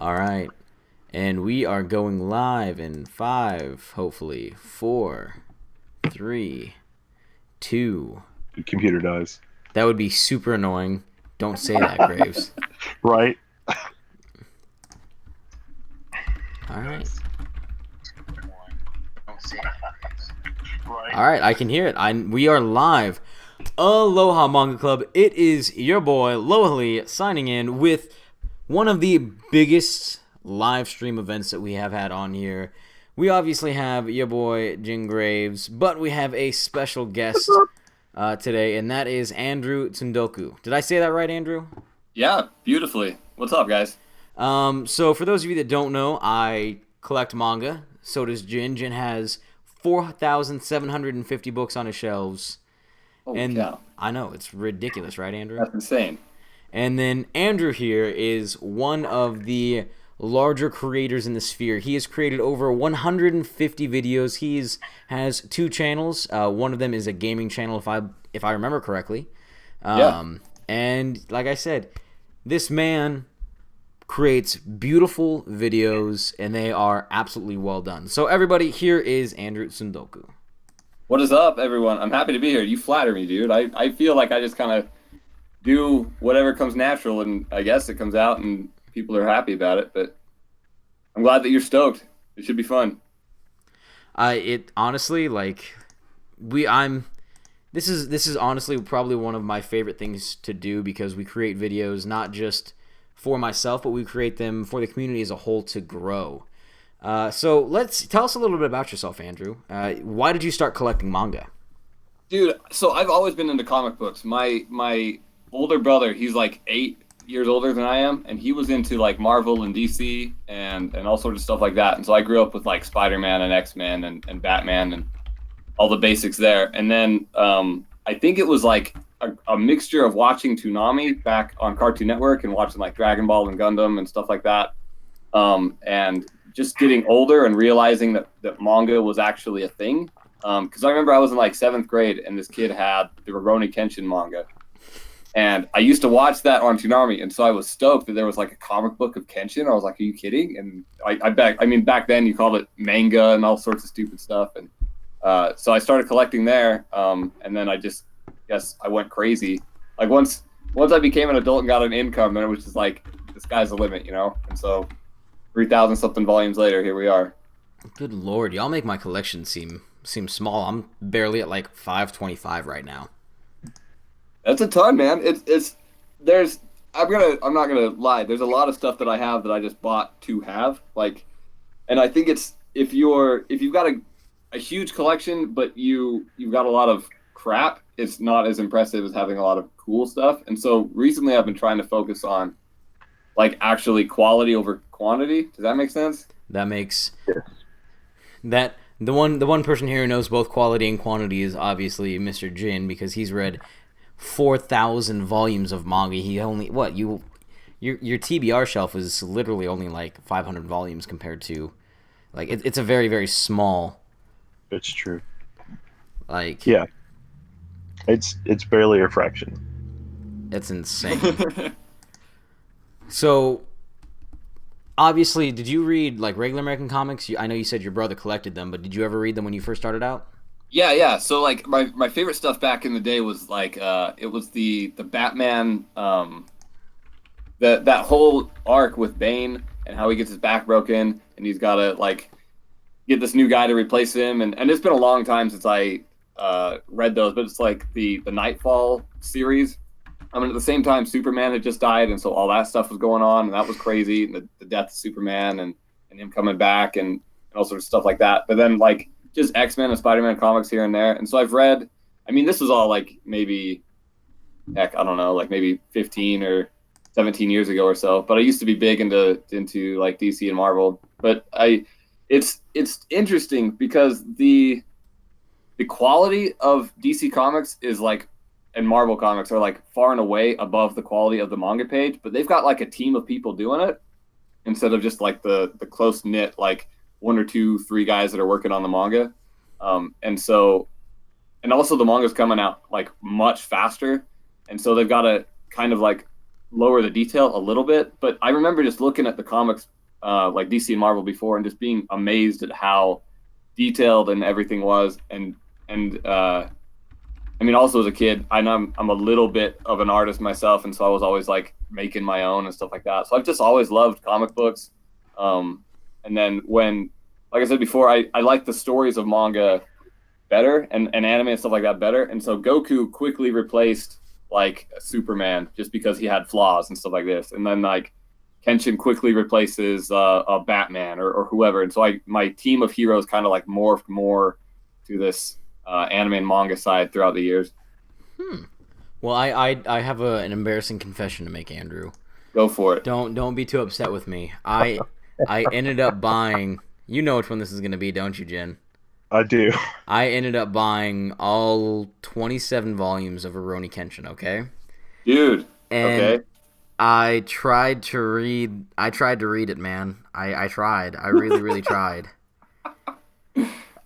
All right. And we are going live in five, hopefully. Four, three, two. The computer dies. That would be super annoying. Don't say that, Graves. Right? All right. Right. All right, I can hear it. We are live. Aloha Manga Club. It is your boy Lohali signing in with one of the biggest live stream events that we have had on here. We obviously have your boy Jin Graves, but we have a special guest today, and that is Andrew Tsundoku. Did I say that right, Andrew? Yeah, beautifully. What's up, guys? So for those of you that don't know, I collect manga. So does Jin. Jin has 4,750 books on his shelves. Holy And cow. I know, it's ridiculous, right, Andrew? That's insane. And then Andrew here is one of the larger creators in the sphere. He has created over 150 videos. Has two channels. One of them is a gaming channel, if I remember correctly. Yeah. And like I said, this man creates beautiful videos, and they are absolutely well done. So everybody, here is Andrew Tsundoku. What is up, everyone? I'm happy to be here. You flatter me, dude. I feel like I just kind of do whatever comes natural, and I guess it comes out, and people are happy about it. But I'm glad that you're stoked. It should be fun. It honestly, like, I'm. This is honestly probably one of my favorite things to do, because we create videos not just for myself, but we create them for the community as a whole to grow. So let's tell us a little bit about yourself, Andrew. Why did you start collecting manga? Dude, so I've always been into comic books. My older brother, he's like 8 years older than I am, and he was into like Marvel and DC and all sorts of stuff like that. And so I grew up with like Spider-Man and X-Men and Batman and all the basics there. And then I think it was like a mixture of watching Toonami back on Cartoon Network and watching like Dragon Ball and Gundam and stuff like that. And just getting older and realizing that manga was actually a thing. Because I remember I was in like 7th grade and this kid had the Rurouni Kenshin manga. And I used to watch that on Toonami, and so I was stoked that there was like a comic book of Kenshin. I was like, "Are you kidding?" And back then you called it manga and all sorts of stupid stuff. And so I started collecting there, and then I guess I went crazy. Like once I became an adult and got an income, then it was just like, the sky's the limit, you know. And so 3,000 something volumes later, here we are. Good lord, y'all make my collection seem small. I'm barely at like 525 right now. That's a ton, man. There's I'm not gonna lie. There's a lot of stuff that I have that I just bought to have. Like, and I think it's if you've got a huge collection, but you've got a lot of crap, it's not as impressive as having a lot of cool stuff. And so recently I've been trying to focus on like actually quality over quantity. Does that make sense? That makes that the one person here who knows both quality and quantity is obviously Mr. Jin, because he's read 4,000 volumes of manga. He only your TBR shelf is literally only like 500 volumes compared to like it's a very, very small, It's true. like, Yeah. It's barely a fraction. it's insane. So obviously, did you read like regular American comics? I know you said your brother collected them, but did you ever read them when you first started out? Yeah. So like my favorite stuff back in the day was like it was the Batman that whole arc with Bane and how he gets his back broken and he's got to like get this new guy to replace him, and it's been a long time since I read those, but it's like the Nightfall series. I mean, at the same time, Superman had just died, and so all that stuff was going on, and that was crazy. And the death of Superman and him coming back and all sorts of stuff like that. But then like just X-Men and Spider-Man comics here and there. And so I've read. I mean, this was all like maybe, heck, I don't know, like maybe 15 or 17 years ago or so. But I used to be big into like DC and Marvel. But it's interesting because the quality of DC comics is like, and Marvel comics are like far and away above the quality of the manga page, but they've got like a team of people doing it instead of just like the close knit like one or two, three guys that are working on the manga. And also the manga's coming out like much faster, and so they've got to kind of like lower the detail a little bit. But I remember just looking at the comics, like DC and Marvel before, and just being amazed at how detailed and everything was. And I mean, also as a kid, I know I'm a little bit of an artist myself, and so I was always like making my own and stuff like that. So I've just always loved comic books. And then when, like I said before, I like the stories of manga better and anime and stuff like that better. And so Goku quickly replaced like Superman just because he had flaws and stuff like this. And then like Kenshin quickly replaces Batman or whoever. And so my team of heroes kind of like morphed more to this anime and manga side throughout the years. Well, I have an embarrassing confession to make, Andrew. Go for it. Don't be too upset with me. I ended up buying. You know which one this is gonna be, don't you, Jen? I do. I ended up buying all 27 volumes of Rurouni Kenshin. Okay. Dude. And Okay. I tried to read it, man. I tried. I really tried.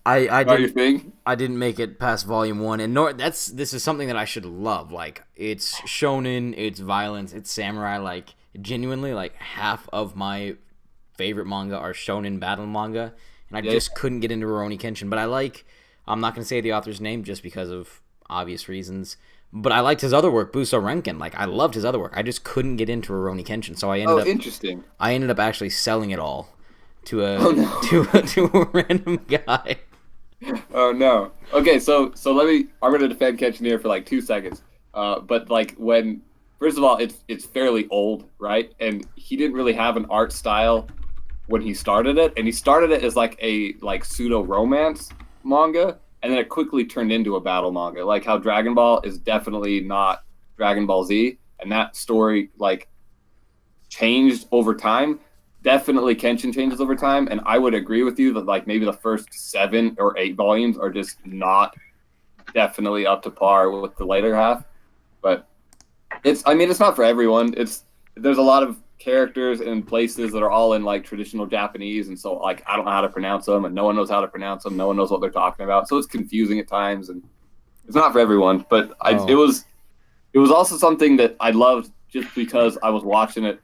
I Not your didn't thing? I didn't make it past volume 1, and this is something that I should love. Like, it's shonen, it's violence, it's samurai. Like, genuinely, like half of my favorite manga are shonen battle manga, and I just couldn't get into Rurouni Kenshin. But I'm not gonna say the author's name just because of obvious reasons. But I liked his other work, Buso Renken. Like, I loved his other work. I just couldn't get into Rurouni Kenshin, so Interesting. I ended up actually selling it all to a to a random guy. Oh no. Okay, so I'm gonna defend Kenshin here for like 2 seconds. But like when first of all, it's fairly old, right? And he didn't really have an art style when he started it, and he started it as like a pseudo romance manga, and then it quickly turned into a battle manga. Like how Dragon Ball is definitely not Dragon Ball Z, and that story like changed over time. Definitely Kenshin changes over time, and I would agree with you that like maybe the first 7 or 8 volumes are just not definitely up to par with the later half. But it's not for everyone. There's a lot of characters and places that are all in like traditional Japanese, and so like I don't know how to pronounce them, and no one knows how to pronounce them. No one knows what they're talking about, so it's confusing at times, and it's not for everyone. But it was also something that I loved just because I was watching it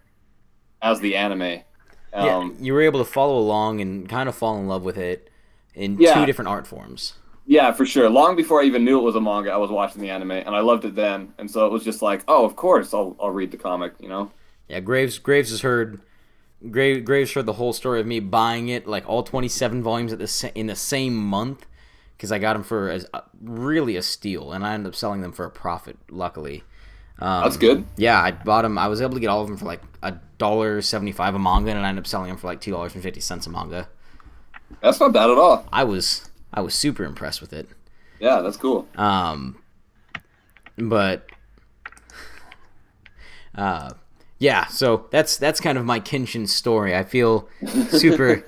as the anime. Yeah, you were able to follow along and kind of fall in love with it in 2 different art forms. Yeah, for sure. Long before I even knew it was a manga, I was watching the anime, and I loved it then. And so it was just like, oh, of course, I'll read the comic, you know? Yeah, Graves has heard the whole story of me buying it, like all 27 volumes in the same month, because I got them for really a steal, and I ended up selling them for a profit, luckily. That's good. Yeah, I bought them. I was able to get all of them for like $1.75 a manga, and I ended up selling them for like $2.50 a manga. That's not bad at all. I was super impressed with it. Yeah, that's cool. But yeah, so that's kind of my Kenshin story. I feel super.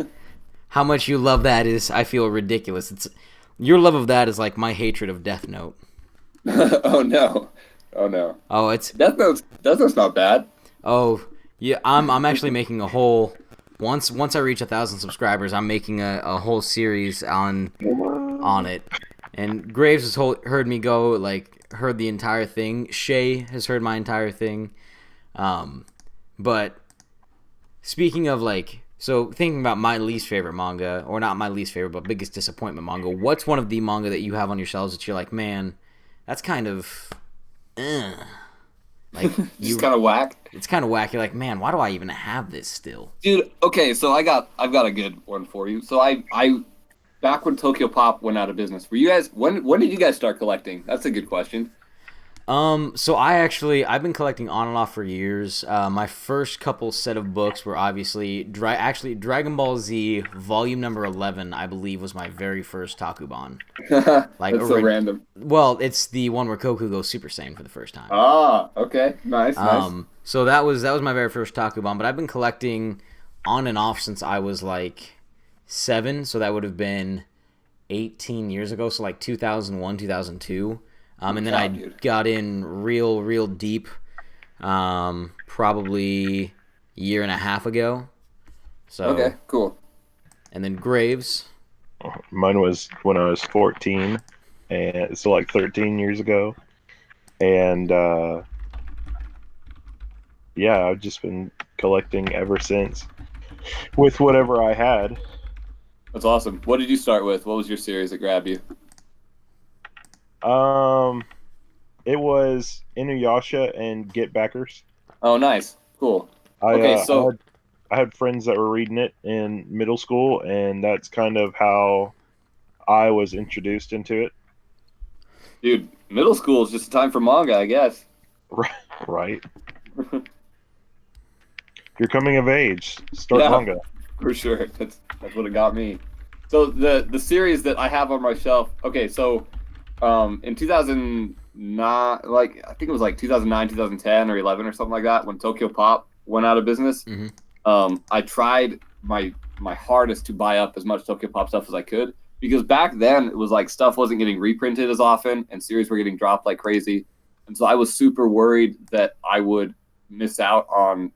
How much you love that I feel ridiculous. Your love of that is like my hatred of Death Note. Oh no. Oh no. Oh, it's Death Note's not bad. Oh yeah, I'm actually making a whole once I reach 1,000 subscribers, I'm making a whole series on it. And Graves has heard me go, like, heard the entire thing. Shay has heard my entire thing. But speaking of like, so thinking about my least favorite manga, or not my least favorite, but biggest disappointment manga, what's one of the manga that you have on your shelves that you're like, man, that's kind of like Just kind of whack. It's kind of whack. You're like, man, why do I even have this still? Dude, okay, so I've got a good one for you. So I back when Tokyo Pop went out of business, were you guys when did you guys start collecting? That's a good question. So I've been collecting on and off for years. My first couple set of books were obviously Dragon Ball Z Volume Number 11, I believe, was my very first Takuban. Like, that's so random. Well, it's the one where Goku goes Super Saiyan for the first time. Ah, okay, nice. So that was my very first Takuban, but I've been collecting on and off since I was like 7, so that would have been 18 years ago, so like 2001, 2002. And then I got in real deep, probably a year and a half ago. So okay, cool. And then Graves. Mine was when I was 14, and so like 13 years ago. And yeah, I've just been collecting ever since with whatever I had. That's awesome. What did you start with? What was your series that grabbed you? Um, it was Inuyasha and Get Backers. Oh, nice. Cool. I Okay, uh, I so had I had friends that were reading it in middle school, and that's kind of how I was introduced into it. dude, middle school is just a time for manga, I guess. Right. You're coming of age. Start Yeah, manga. for sure. That's what it got me. So the series that I have on my shelf. Okay, so in 2009, like I think it was like 2009, 2010 or 11 or something like that when Tokyo Pop went out of business. Hmm. I tried my hardest to buy up as much Tokyo Pop stuff as I could because back then it was like stuff wasn't getting reprinted as often and series were getting dropped like crazy. And so I was super worried that I would miss out on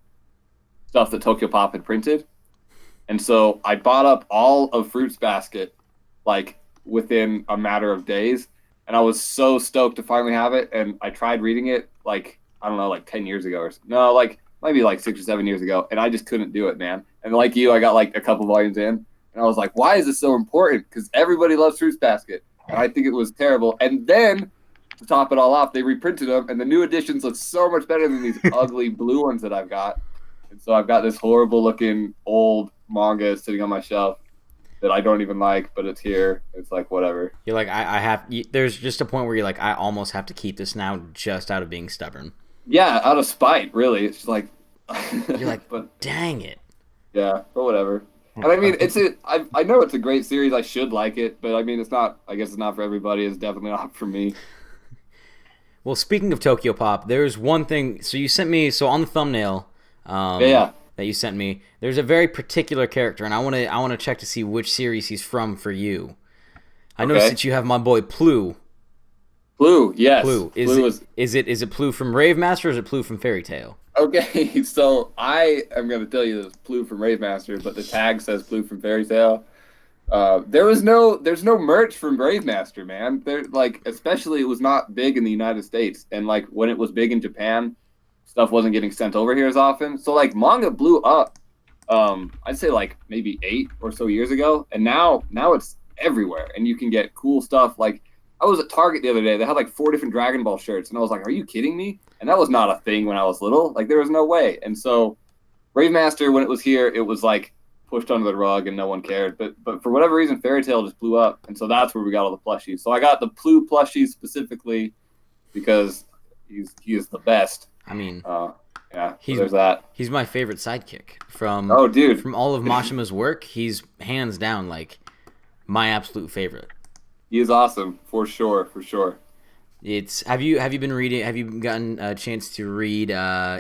stuff that Tokyo Pop had printed. And so I bought up all of Fruits Basket like within a matter of days. And I was so stoked to finally have it. And I tried reading it like, I don't know, like 10 years ago or no, like maybe like 6 or 7 years ago. And I just couldn't do it, man. And like you, I got like a couple volumes in. And I was like, why is this so important? Because everybody loves Fruits Basket. And I think it was terrible. And then to top it all off, they reprinted them. And the new editions look so much better than these ugly blue ones that I've got. And so I've got this horrible looking old manga sitting on my shelf that I don't even like, but it's here. It's like whatever. You're like, I have. There's just a point where you're like, I almost have to keep this now, just out of being stubborn. Yeah, out of spite, really. It's just like, You're like, but dang it. yeah, but whatever. And I mean, I know it's a great series. I should like it, but I mean, it's not. I guess it's not for everybody. It's definitely not for me. Well, speaking of Tokyo Pop, there's one thing. So you sent me. So on the thumbnail, Yeah. that you sent me, there's a very particular character, and I want to check to see which series he's from for you. I noticed Okay. that you have my boy Plu. Blue, yes. Plu. Blue is Is it Plu from Rave Master or is it Plu from Fairy Tail? okay. So I am going to tell you this Blue from Rave Master, but the tag says Blue from Fairy Tail. There's no merch from Brave Master, man. There like especially it was not big in the United States, and like when it was big in Japan, stuff wasn't getting sent over here as often. So like manga blew up. I'd say like maybe 8 or so years ago, and now it's everywhere, and you can get cool stuff. Like I was at Target the other day, they had like 4 different Dragon Ball shirts, and I was like, "Are you kidding me?" And that was not a thing when I was little. Like there was no way. And so Brave Master, when it was here, it was like pushed under the rug and no one cared. But for whatever reason, Fairy Tail just blew up, and so that's where we got all the plushies. So I got the Plu plushies specifically because he is the best. I mean, Yeah, so he's there's that. he's my favorite sidekick from Oh, dude, from all of Mashima's work. He's hands down like my absolute favorite. he is awesome for sure, for sure. It's have you been reading? Have you gotten a chance to read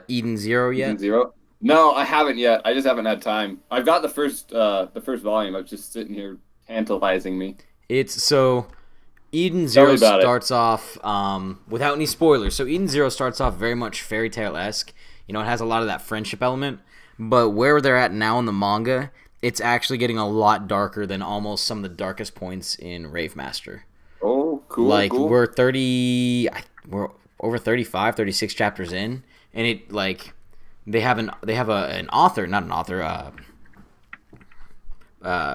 Eden Zero yet? Season 0. No, I haven't yet. I just haven't had time. I've got the first volume. It's just sitting here tantalizing me. It's so Eden Tell Zero me about it. starts off without any spoilers. So Eden Zero starts off very much fairy tale esque. You know, it has a lot of that friendship element. But where they're at now in the manga, it's actually getting a lot darker than almost some of the darkest points in Rave Master. Oh, cool. Like cool. we're over 35, 36 chapters in, and it like they have an author, not an author,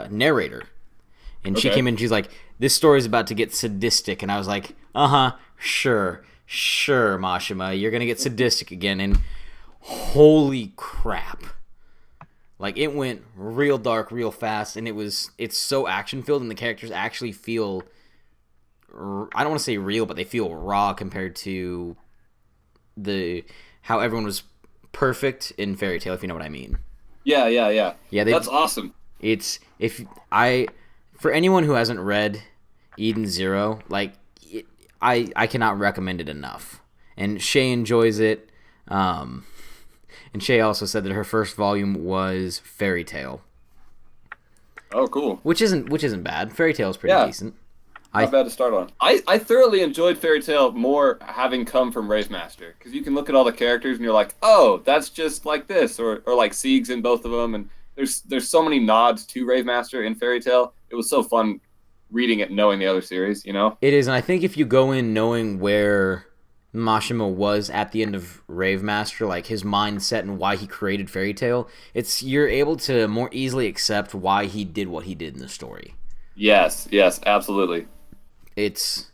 narrator. And she Okay. came in, she's like, this story's about to get sadistic. And I was like, uh-huh, sure, Mashima, you're going to get sadistic again. And holy crap. Like, it went real dark, real fast, and it's so action-filled, and the characters actually feel, I don't want to say real, but they feel raw compared to how everyone was perfect in Fairy Tail, if you know what I mean. Yeah. Yeah, That's awesome. It's for anyone who hasn't read Eden Zero, like I cannot recommend it enough. And Shay enjoys it. And Shay also said that her first volume was Fairy Tail, Oh, cool. which isn't bad. Fairy Tail is pretty Yeah. decent. Not bad to start on. I thoroughly enjoyed Fairy Tail more having come from Rave Master because you can look at all the characters and you're like, oh, that's just like this, or like Siegs in both of them, and there's so many nods to Rave Master in Fairy Tail. It was so fun reading it, knowing the other series, you know. It is, and I think if you go in knowing where Mashima was at the end of Rave Master, like his mindset and why he created Fairy Tail, you're able to more easily accept why he did what he did in the story. Yes, absolutely. It's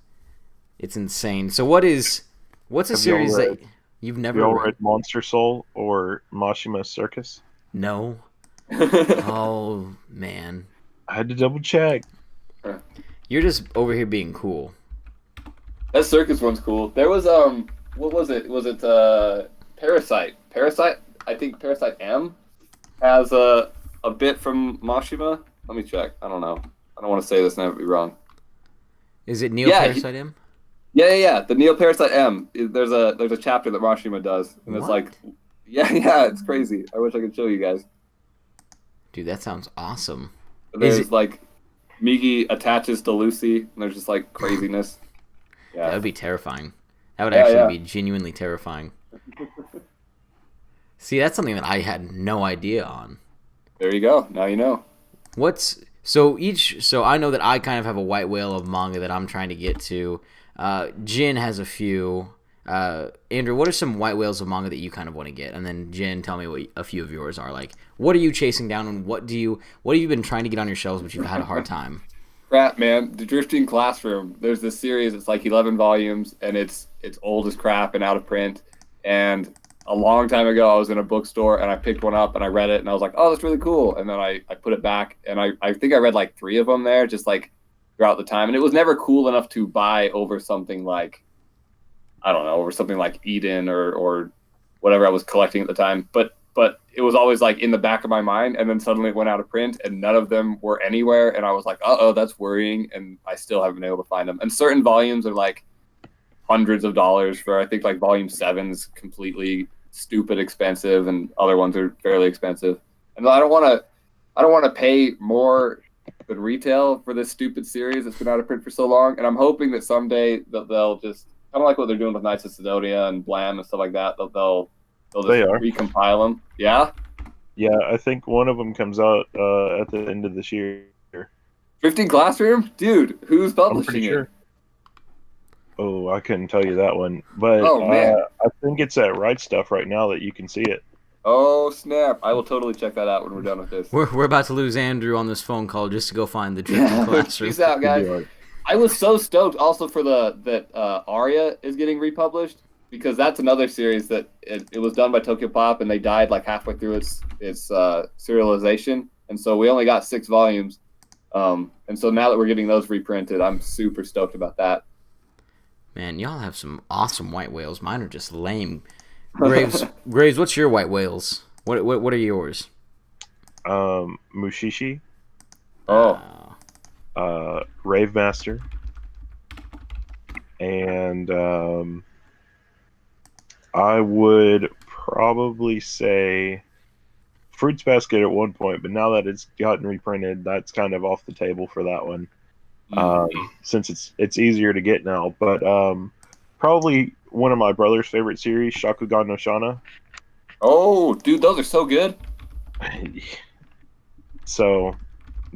insane. So what's a series that you've never read Monster Soul or Mashima Circus? No. Oh man. I had to double check. You're just over here being cool. That circus one's cool. There was what was it? Was it Parasite? Parasite? I think Parasite M has a bit from Mashima. Let me check. I don't know. I don't want to say this and have it be wrong. Is it Neo Parasite M? Yeah. The Neo Parasite M. There's a chapter that Mashima does, and it's like, yeah, it's crazy. I wish I could show you guys. Dude, that sounds awesome. There's like Migi attaches to Lucy, and there's just like craziness. Yeah. That would be terrifying. That would actually be genuinely terrifying. See, that's something that I had no idea on. There you go. Now you know. So I know that I kind of have a white whale of manga that I'm trying to get to. Jin has a few. Andrew, what are some white whales of manga that you kind of want to get? And then Jin, tell me what a few of yours are. Like, what are you chasing down, and what have you been trying to get on your shelves, but you've had a hard time? Crap, man. The Drifting Classroom. There's this series. It's like 11 volumes, and it's old as crap and out of print. And a long time ago, I was in a bookstore, and I picked one up, and I read it, and I was like, oh, that's really cool. And then I put it back, and I think I read like 3 of them there, just like throughout the time. And it was never cool enough to buy over something like, I don't know, over something like Eden or whatever I was collecting at the time. But it was always like in the back of my mind, and then suddenly it went out of print, and none of them were anywhere, and I was like, uh-oh, that's worrying, and I still haven't been able to find them. And certain volumes are like hundreds of dollars for, I think like volume 7's completely stupid expensive, and other ones are fairly expensive. And I don't want to pay more than retail for this stupid series that's been out of print for so long, and I'm hoping that someday they'll just, kind of like what they're doing with Knights of Sidonia and Blam and stuff like that, they'll just recompile them. Yeah? Yeah, I think one of them comes out at the end of this year. Drifting Classroom? Dude, who's publishing it? Oh, I couldn't tell you that one. But man. I think it's at Right Stuff right now that you can see it. Oh, snap. I will totally check that out when we're done with this. We're about to lose Andrew on this phone call just to go find the Drifting Classroom. Peace out, guys. I was so stoked also for that Aria is getting republished, because that's another series that it was done by Tokyo Pop, and they died like halfway through its serialization, and so we only got 6 volumes, and so now that we're getting those reprinted, I'm super stoked about that. Man, y'all have some awesome white whales. Mine are just lame. Graves, what's your white whales? What are yours? Mushishi. Rave Master. And I would probably say Fruits Basket at one point, but now that it's gotten reprinted, that's kind of off the table for that one. Since it's easier to get now. But probably one of my brother's favorite series, Shakugan no Shana. Oh, dude, those are so good. So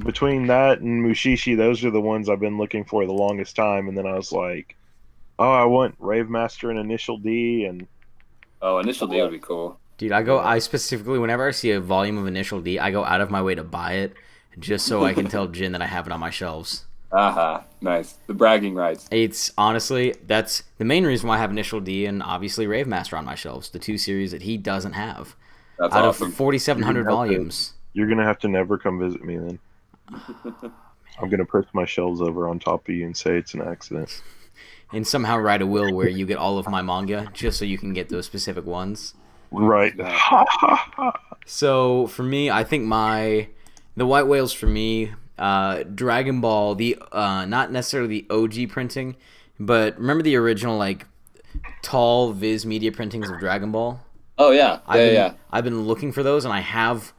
between that and Mushishi, those are the ones I've been looking for the longest time. And then I was like, oh, I want Rave Master and Initial D. And Initial D would be cool. Dude, I specifically, whenever I see a volume of Initial D, I go out of my way to buy it just so I can tell Jin that I have it on my shelves. Nice. The bragging rights. It's honestly, that's the main reason why I have Initial D and obviously Rave Master on my shelves, the 2 series that he doesn't have. That's out awesome. Of 4,700 volumes. You're going to have to never come visit me then. I'm going to push my shelves over on top of you and say it's an accident. And somehow write a will where you get all of my manga just so you can get those specific ones. Right. So for me, I think the white whales for me, Dragon Ball, the not necessarily the OG printing, but remember the original like tall Viz Media printings of Dragon Ball? Oh yeah, I've been looking for those, and I have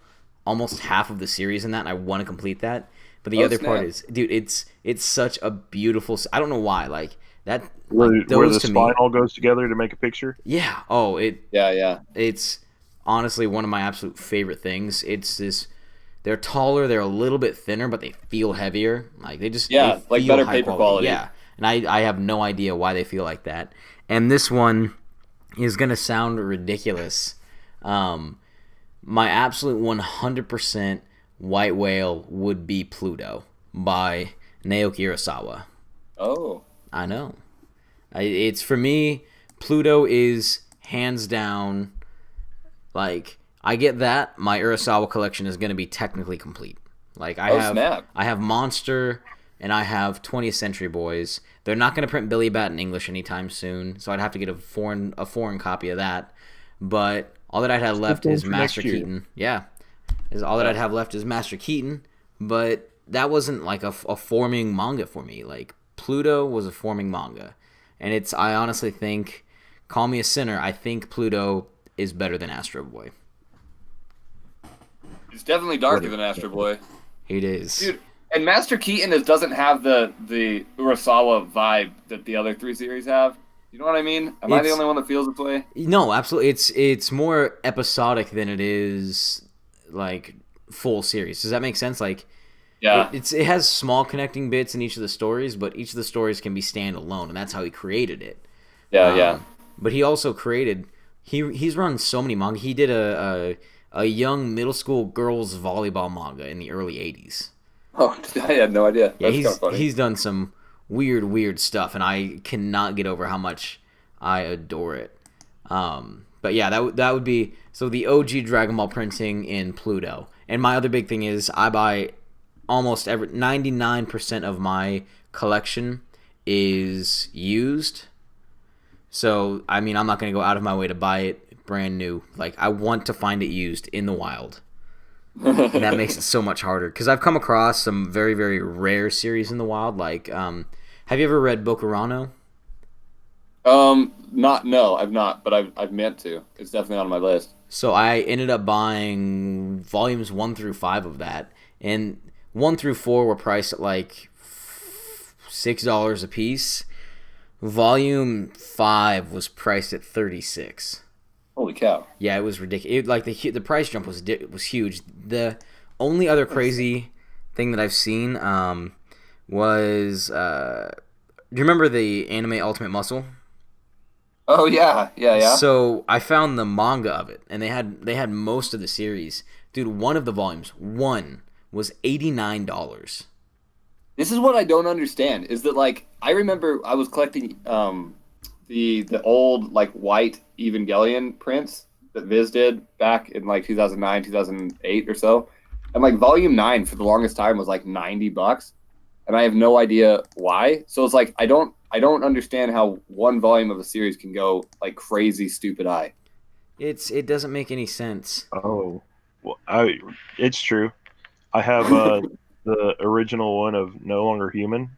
almost half of the series in that, and I want to complete that. But the other part is, dude, it's such a beautiful. I don't know why, like that. Where the spine all goes together to make a picture. Yeah. Oh, Yeah. It's honestly one of my absolute favorite things. It's this. They're taller, they're a little bit thinner, but they feel heavier. Like they like better paper quality. Yeah, and I have no idea why they feel like that. and this one is gonna sound ridiculous. My absolute 100% white whale would be Pluto by Naoki Urasawa. Oh. I know. It's for me. Pluto is hands down. Like I get that my Urasawa collection is gonna be technically complete. Like Snap. I have Monster and I have 20th Century Boys. They're not gonna print Billy Bat in English anytime soon, so I'd have to get a foreign copy of that. But all that I'd have left is Master Keaton. Yeah, all that I'd have left is Master Keaton. But that wasn't like a forming manga for me. Like Pluto was a forming manga, and I honestly think, call me a sinner, I think Pluto is better than Astro Boy. It's definitely darker than Astro Boy. It is, dude. And Master Keaton doesn't have the Urasawa vibe that the other 3 series have. You know what I mean? Am I the only one that feels this way? No, absolutely. It's more episodic than it is like full series. Does that make sense? Like, yeah, it has small connecting bits in each of the stories, but each of the stories can be standalone, and that's how he created it. Yeah. But he also created. He's run so many manga. He did a young middle school girls volleyball manga in the early '80s. Oh, I had no idea. Yeah, That's funny. He's done some weird stuff, and I cannot get over how much I adore it. But yeah, that would be so the OG Dragon Ball printing in Pluto. And my other big thing is I buy almost 99% of my collection is used. So I mean, I'm not gonna go out of my way to buy it brand new. Like I want to find it used in the wild. And that makes it so much harder because I've come across some very, very rare series in the wild. Like, have you ever read Bokurano? No, I've not, but I've meant to. It's definitely on my list. So I ended up buying volumes 1 through 5 of that, and 1 through 4 were priced at like $6 a piece. Volume 5 was priced at $36. Holy cow! Yeah, it was ridiculous. Like the price jump was huge. The only other crazy thing that I've seen was do you remember the anime Ultimate Muscle? Oh yeah. So I found the manga of it, and they had most of the series. Dude, one of the volumes was $89. This is what I don't understand. Is that like I remember I was collecting the old like white Evangelion prints that Viz did back in like 2009, 2008 or so. And like volume 9 for the longest time was like $90. And I have no idea why. So it's like I don't understand how one volume of a series can go like crazy stupid high. It doesn't make any sense. Oh, well, it's true. I have the original one of No Longer Human,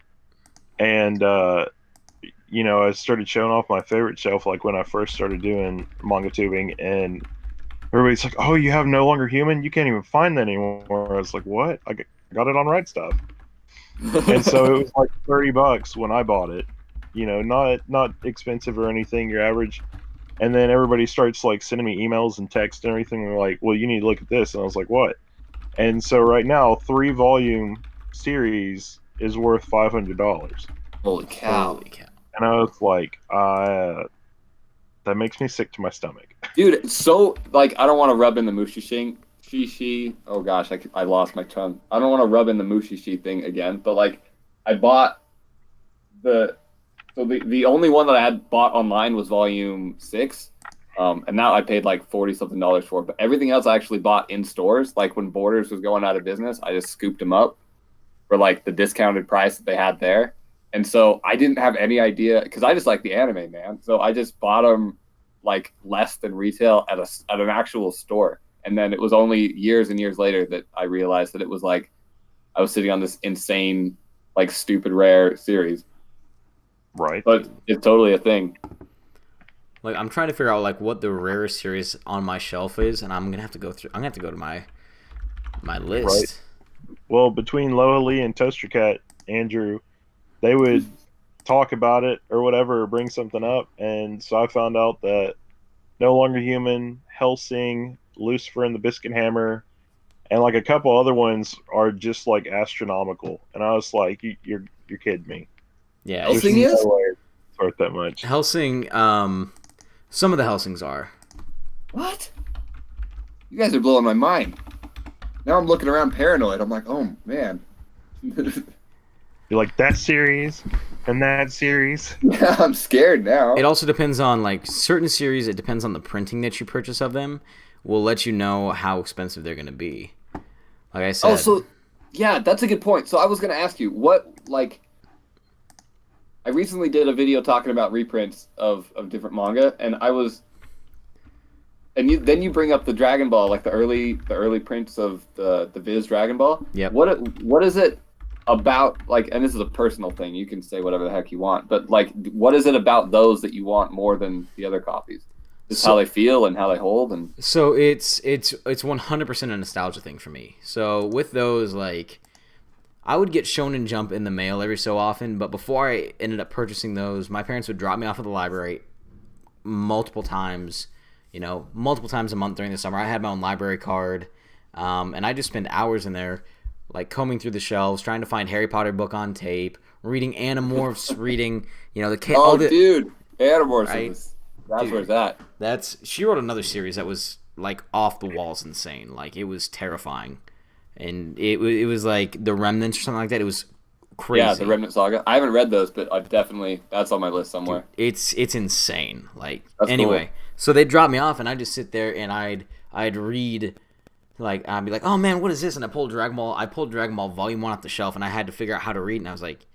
and I started showing off my favorite shelf like when I first started doing manga tubing, and everybody's like, "Oh, you have No Longer Human? You can't even find that anymore." I was like, "What? I got it on Right Stuff." And so it was like $30 when I bought it. Not expensive or anything, your average. And then everybody starts like sending me emails and texts and everything. They're like, "Well, you need to look at this." And I was like, "What?" And so right now, 3-volume series is worth $500. Holy cow! And I was like, that makes me sick to my stomach. Dude, so like I don't want to rub in the mushishi. Oh gosh, I lost my tongue. I don't want to rub in the mushishi thing again, but like I bought the only one that I had bought online was volume 6. And now I paid like $40-something for it. But everything else I actually bought in stores. Like when Borders was going out of business, I just scooped them up for like the discounted price that they had there. And so I didn't have any idea because I just like the anime, man. So I just bought them like less than retail at an actual store. And then it was only years and years later that I realized that it was like I was sitting on this insane, like stupid rare series. Right. But it's totally a thing. Like I'm trying to figure out like what the rarest series on my shelf is, and I'm gonna have to go to my list. Right. Well, between Loa Lee and Toaster Cat, Andrew, they would talk about it or whatever, or bring something up, and so I found out that No Longer Human, Hellsing, Lucifer and the Biscuit Hammer, and like a couple other ones are just like astronomical. And I was like, "You're kidding me." Yeah, Hellsing is? it's worth that much. Hellsing, some of the Hellsings are. What? You guys are blowing my mind. Now I'm looking around paranoid. I'm like, oh man. You're like, that series and that series. Yeah, I'm scared now. It also depends on, like, certain series, it depends on the printing that you purchase of them, will let you know how expensive they're going to be. Like I said. Oh, so, yeah, that's a good point. So I was going to ask you, what, like, I recently did a video talking about reprints of different manga, and I was, and then you bring up the Dragon Ball, like the early prints of the Viz Dragon Ball. Yep. What is it about, like, and this is a personal thing, you can say whatever the heck you want, but like, what is it about those that you want more than the other copies? Just how they feel and how they hold, and so it's 100% a nostalgia thing for me. So with those, like, I would get Shonen Jump in the mail every so often, but before I ended up purchasing those, my parents would drop me off at the library multiple times a month during the summer. I had my own library card, and I just spent hours in there, like, combing through the shelves, trying to find Harry Potter book on tape, reading Animorphs, reading, dude, Animorphs, right? That's Dude, where it's at. She wrote another series that was, like, off the walls insane. Like, it was terrifying. And it was like The Remnants or something like that. It was crazy. Yeah, the Remnant Saga. I haven't read those, but that's on my list somewhere. Dude, it's insane. Like, that's anyway, cool. So they'd drop me off, and I'd just sit there, and I'd read, like, I'd be like, oh man, what is this? And I pulled Dragon Ball Volume 1 off the shelf, and I had to figure out how to read, and I was like,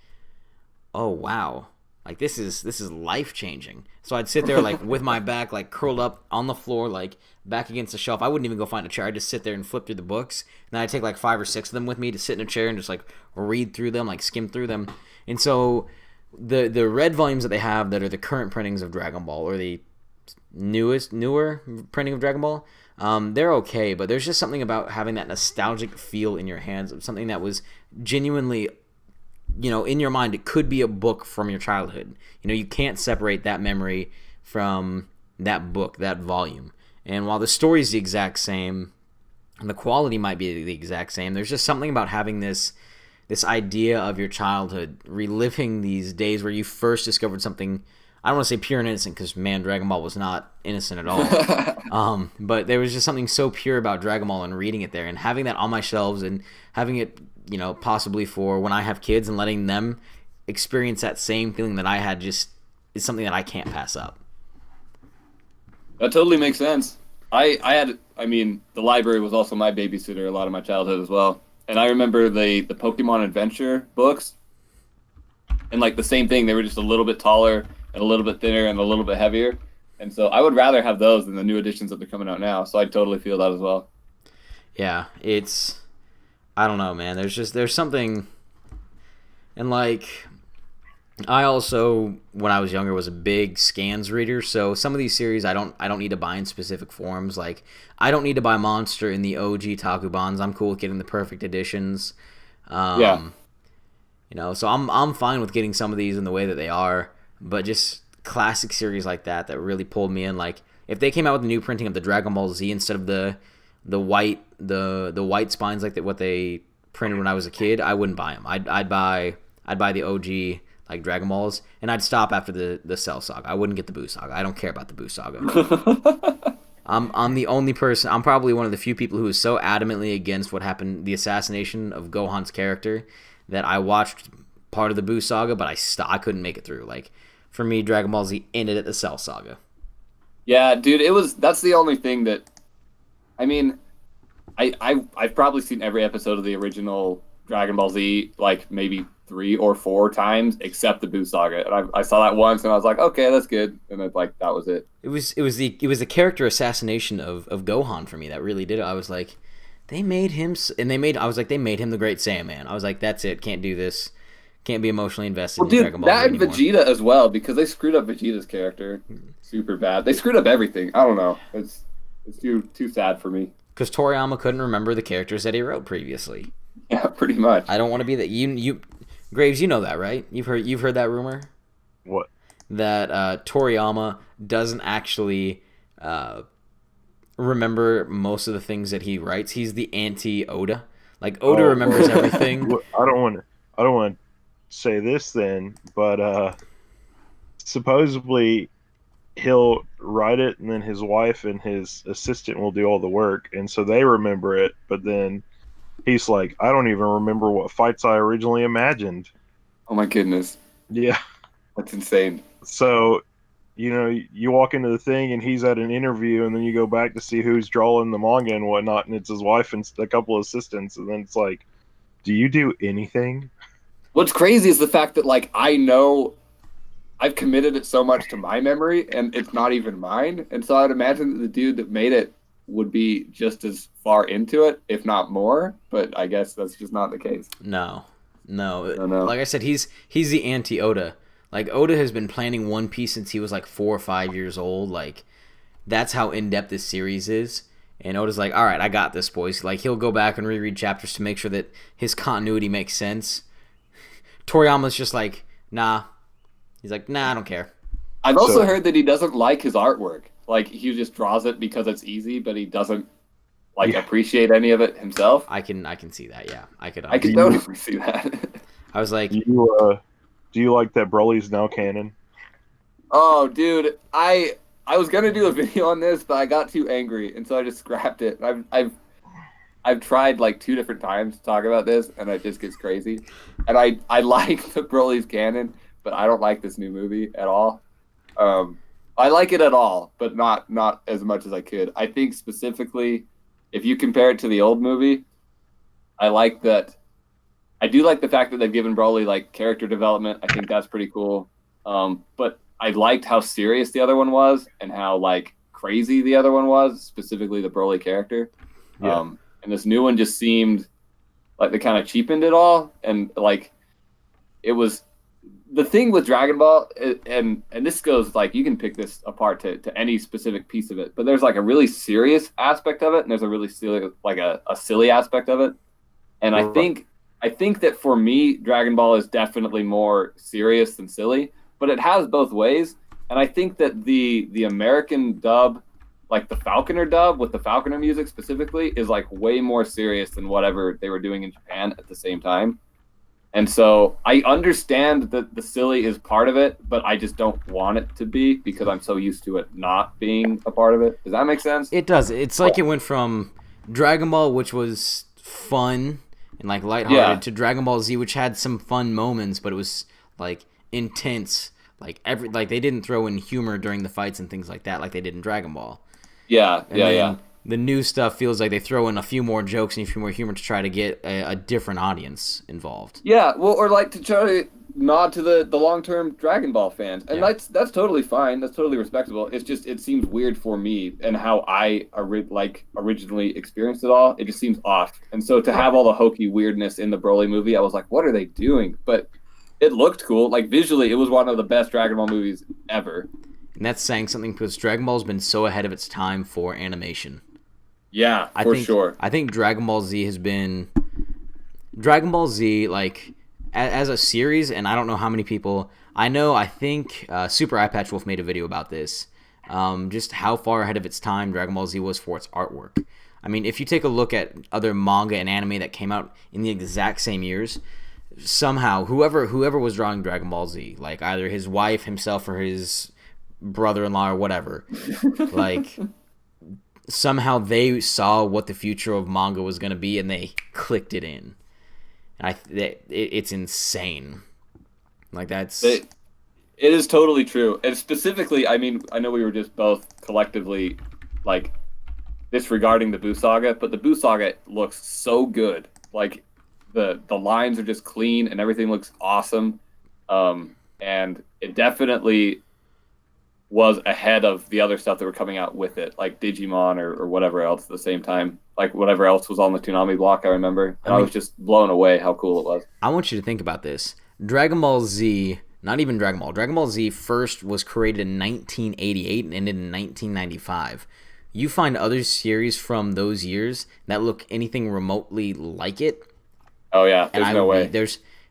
oh wow. Like, this is life changing. So I'd sit there, like, with my back, like, curled up on the floor, like, back against the shelf. I wouldn't even go find a chair. I'd just sit there and flip through the books. And then I'd take like 5 or 6 of them with me to sit in a chair and just, like, read through them, like, skim through them. And so the red volumes that they have that are the current printings of Dragon Ball, or the newer printing of Dragon Ball, they're okay. But there's just something about having that nostalgic feel in your hands of something that was genuinely, in your mind, it could be a book from your childhood. You can't separate that memory from that book, that volume. And while the story is the exact same, and the quality might be the exact same, there's just something about having this idea of your childhood, reliving these days where you first discovered something. I don't want to say pure and innocent, because, man, Dragon Ball was not innocent at all. But there was just something so pure about Dragon Ball and reading it there, and having that on my shelves, and having it, possibly for when I have kids, and letting them experience that same feeling that I had, just is something that I can't pass up. That totally makes sense. The library was also my babysitter a lot of my childhood as well. And I remember the Pokemon Adventure books, and, like, the same thing. They were just a little bit taller and a little bit thinner and a little bit heavier. And so I would rather have those than the new editions that they're coming out now. So I totally feel that as well. Yeah, I don't know, man. There's something, and, like, I also, when I was younger, was a big scans reader. So some of these series I don't need to buy in specific forms. Like, I don't need to buy Monster in the OG Takubans. I'm cool with getting the perfect editions. Yeah. So I'm fine with getting some of these in the way that they are, but just classic series like that really pulled me in. Like, if they came out with a new printing of the Dragon Ball Z instead of the white spines like what they printed when I was a kid, I wouldn't buy them. I'd buy the OG, like, Dragon Balls, and I'd stop after the Cell Saga. I wouldn't get the Buu Saga. I don't care about the Buu Saga. I'm the only person. I'm probably one of the few people who is so adamantly against what happened, the assassination of Gohan's character, that I watched part of the Buu Saga, but I couldn't make it through. Like, for me, Dragon Ball Z ended at the Cell Saga. Yeah, dude, that's the only thing that, I've probably seen every episode of the original Dragon Ball Z, like, maybe 3 or 4 times, except the Buu Saga. And I saw that once, and I was like, okay, that's good. And then, like, that was it. It was the character assassination of Gohan for me that really did it. I was like, they made him the Great Saiyaman. I was like, that's it. Can't do this. Can't be emotionally invested in Dragon Ball Z anymore. That and Vegeta as well, because they screwed up Vegeta's character super bad. They screwed up everything. I don't know. It's too sad for me. Because Toriyama couldn't remember the characters that he wrote previously. Yeah, pretty much. I don't want to be that. You Graves, you know that, right? You've heard that rumor? What? That Toriyama doesn't actually remember most of the things that he writes. He's the anti-Oda. Like, Oda remembers everything. I don't want to say this then, but supposedly he'll write it, and then his wife and his assistant will do all the work, and so they remember it. But then he's like, I don't even remember what fights I originally imagined. Oh my goodness, Yeah. that's insane. So, you walk into the thing and he's at an interview, and then you go back to see who's drawing the manga and whatnot, and it's his wife and a couple of assistants, and then it's like, do you do anything? What's crazy is the fact that like I know I've committed it so much to my memory, and it's not even mine. And so I'd imagine that the dude that made it would be just as far into it, if not more. But I guess that's just not the case. No. No, no. Like I said, he's the anti-Oda. Like, Oda has been planning One Piece since he was like 4 or 5 years old. Like, that's how in-depth this series is. And Oda's like, all right, I got this, boys. Like, he'll go back and reread chapters to make sure that his continuity makes sense. Toriyama's just like, nah. He's like, nah, I don't care. I've also heard that he doesn't like his artwork. Like, he just draws it because it's easy, but he doesn't appreciate any of it himself. I can see that. Yeah, I could totally see that. I was like, do you like that Broly's now canon? Oh, dude, I was gonna do a video on this, but I got too angry, and so I just scrapped it. I've tried like 2 different times to talk about this, and it just gets crazy. And I like the Broly's canon, but I don't like this new movie at all. I like it at all, but not as much as I could. I think specifically, if you compare it to the old movie, I like that. I do like the fact that they've given Broly like character development. I think that's pretty cool. But I liked how serious the other one was and how like crazy the other one was, specifically the Broly character. Yeah. And this new one just seemed like they kind of cheapened it all, and like it was the thing with Dragon Ball, and this goes like you can pick this apart to any specific piece of it, but there's like a really serious aspect of it, and there's a really silly like a silly aspect of it, and I think that for me, Dragon Ball is definitely more serious than silly, but it has both ways, and I think that the American dub, like the Falconer dub with the Falconer music specifically, is like way more serious than whatever they were doing in Japan at the same time. And so I understand that the silly is part of it, but I just don't want it to be because I'm so used to it not being a part of it. Does that make sense? it does. It's like it went from Dragon Ball, which was fun and like lighthearted, to Dragon Ball Z, which had some fun moments, but it was like intense. Like they didn't throw in humor during the fights and things like that, like they did in Dragon Ball. Yeah. The new stuff feels like they throw in a few more jokes and a few more humor to try to get a different audience involved. Yeah, well, or like to try to nod to the long-term Dragon Ball fans, and that's totally fine. That's totally respectable. It's just it seems weird for me and how I originally experienced it all. It just seems off, and so to have all the hokey weirdness in the Broly movie, I was like, what are they doing? But it looked cool. Like visually, it was one of the best Dragon Ball movies ever. And that's saying something because Dragon Ball's been so ahead of its time for animation. Yeah, for sure. I think Dragon Ball Z has been Dragon Ball Z like as a series, and I don't know how many people I know. I think Super Eye Patch Wolf made a video about this. Just how far ahead of its time Dragon Ball Z was for its artwork. I mean, if you take a look at other manga and anime that came out in the exact same years, somehow whoever was drawing Dragon Ball Z, like either his wife, himself, or his brother-in-law or whatever, like somehow they saw what the future of manga was going to be and they clicked it in. And it's insane. Like it is totally true. And specifically, I mean, I know we were just both collectively like disregarding the Buu Saga, but the Buu Saga looks so good. Like the lines are just clean and everything looks awesome. And it definitely was ahead of the other stuff that were coming out with it, like Digimon or whatever else at the same time. Like whatever else was on the Toonami block, I remember. And I was just blown away how cool it was. I want you to think about this. Dragon Ball Z, not even Dragon Ball. Dragon Ball Z first was created in 1988 and ended in 1995. You find other series from those years that look anything remotely like it. Oh yeah, there's no way.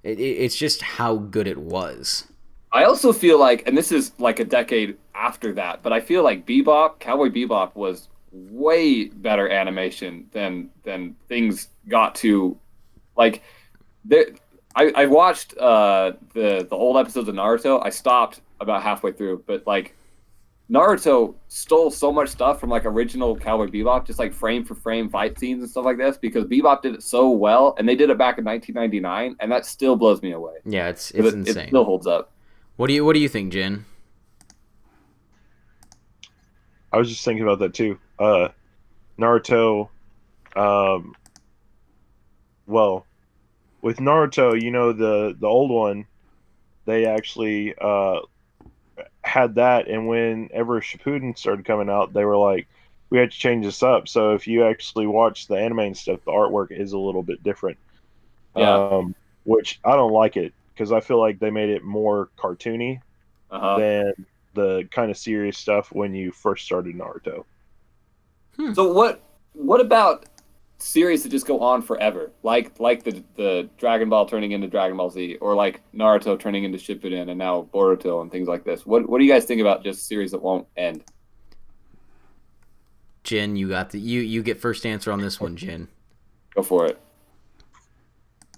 It's just how good it was. I also feel like, and this is like a decade after that, but I feel like Cowboy Bebop was way better animation than things got to. Like, I watched the old episodes of Naruto. I stopped about halfway through, but like Naruto stole so much stuff from like original Cowboy Bebop, just like frame for frame fight scenes and stuff like this, because Bebop did it so well, and they did it back in 1999, and that still blows me away. Yeah, it's It insane. still holds up. What do you think, Jin? I was just thinking about that too. Naruto, um, well, with Naruto, the old one, they actually had that, and whenever Shippuden started coming out, they were like, we had to change this up. So if you actually watch the anime and stuff, the artwork is a little bit different. Yeah. Which I don't like it because I feel like they made it more cartoony than the kind of serious stuff when you first started Naruto. So what about series that just go on forever, like the Dragon Ball turning into Dragon Ball Z, or like Naruto turning into Shippuden, and now Boruto and things like this? What do you guys think about just series that won't end? Jin, you got you get first answer on this one, Jin. Go for it.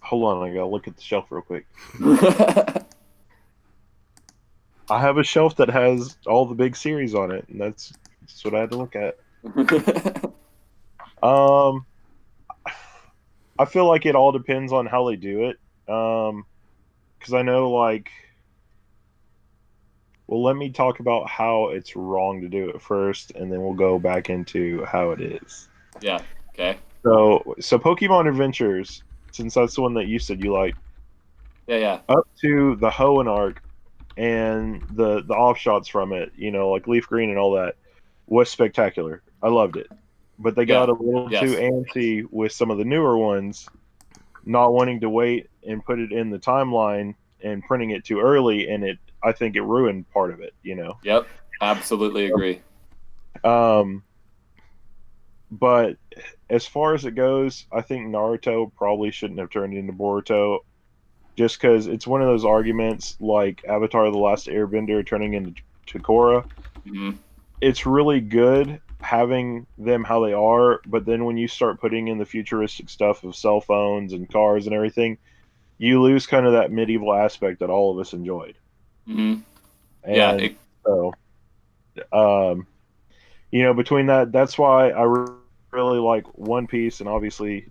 Hold on, I gotta look at the shelf real quick. I have a shelf that has all the big series on it, and that's what I had to look at. I feel like it all depends on how they do it. Because I know, like, well, let me talk about how it's wrong to do it first, and then we'll go back into how it is. Yeah. Okay. So Pokemon Adventures, since that's the one that you said you liked, Yeah. up to the Hoenn arc and the offshots from it, like Leaf Green and all that, was spectacular. I loved it. But they got a little too antsy with some of the newer ones, not wanting to wait and put it in the timeline and printing it too early, and I think it ruined part of it, Yep. Absolutely agree. But as far as it goes, I think Naruto probably shouldn't have turned into Boruto, just because it's one of those arguments like Avatar: The Last Airbender turning into Korra. Mm-hmm. It's really good having them how they are, but then when you start putting in the futuristic stuff of cell phones and cars and everything, you lose kind of that medieval aspect that all of us enjoyed. Mm-hmm. And so, between that's why I really like One Piece, and obviously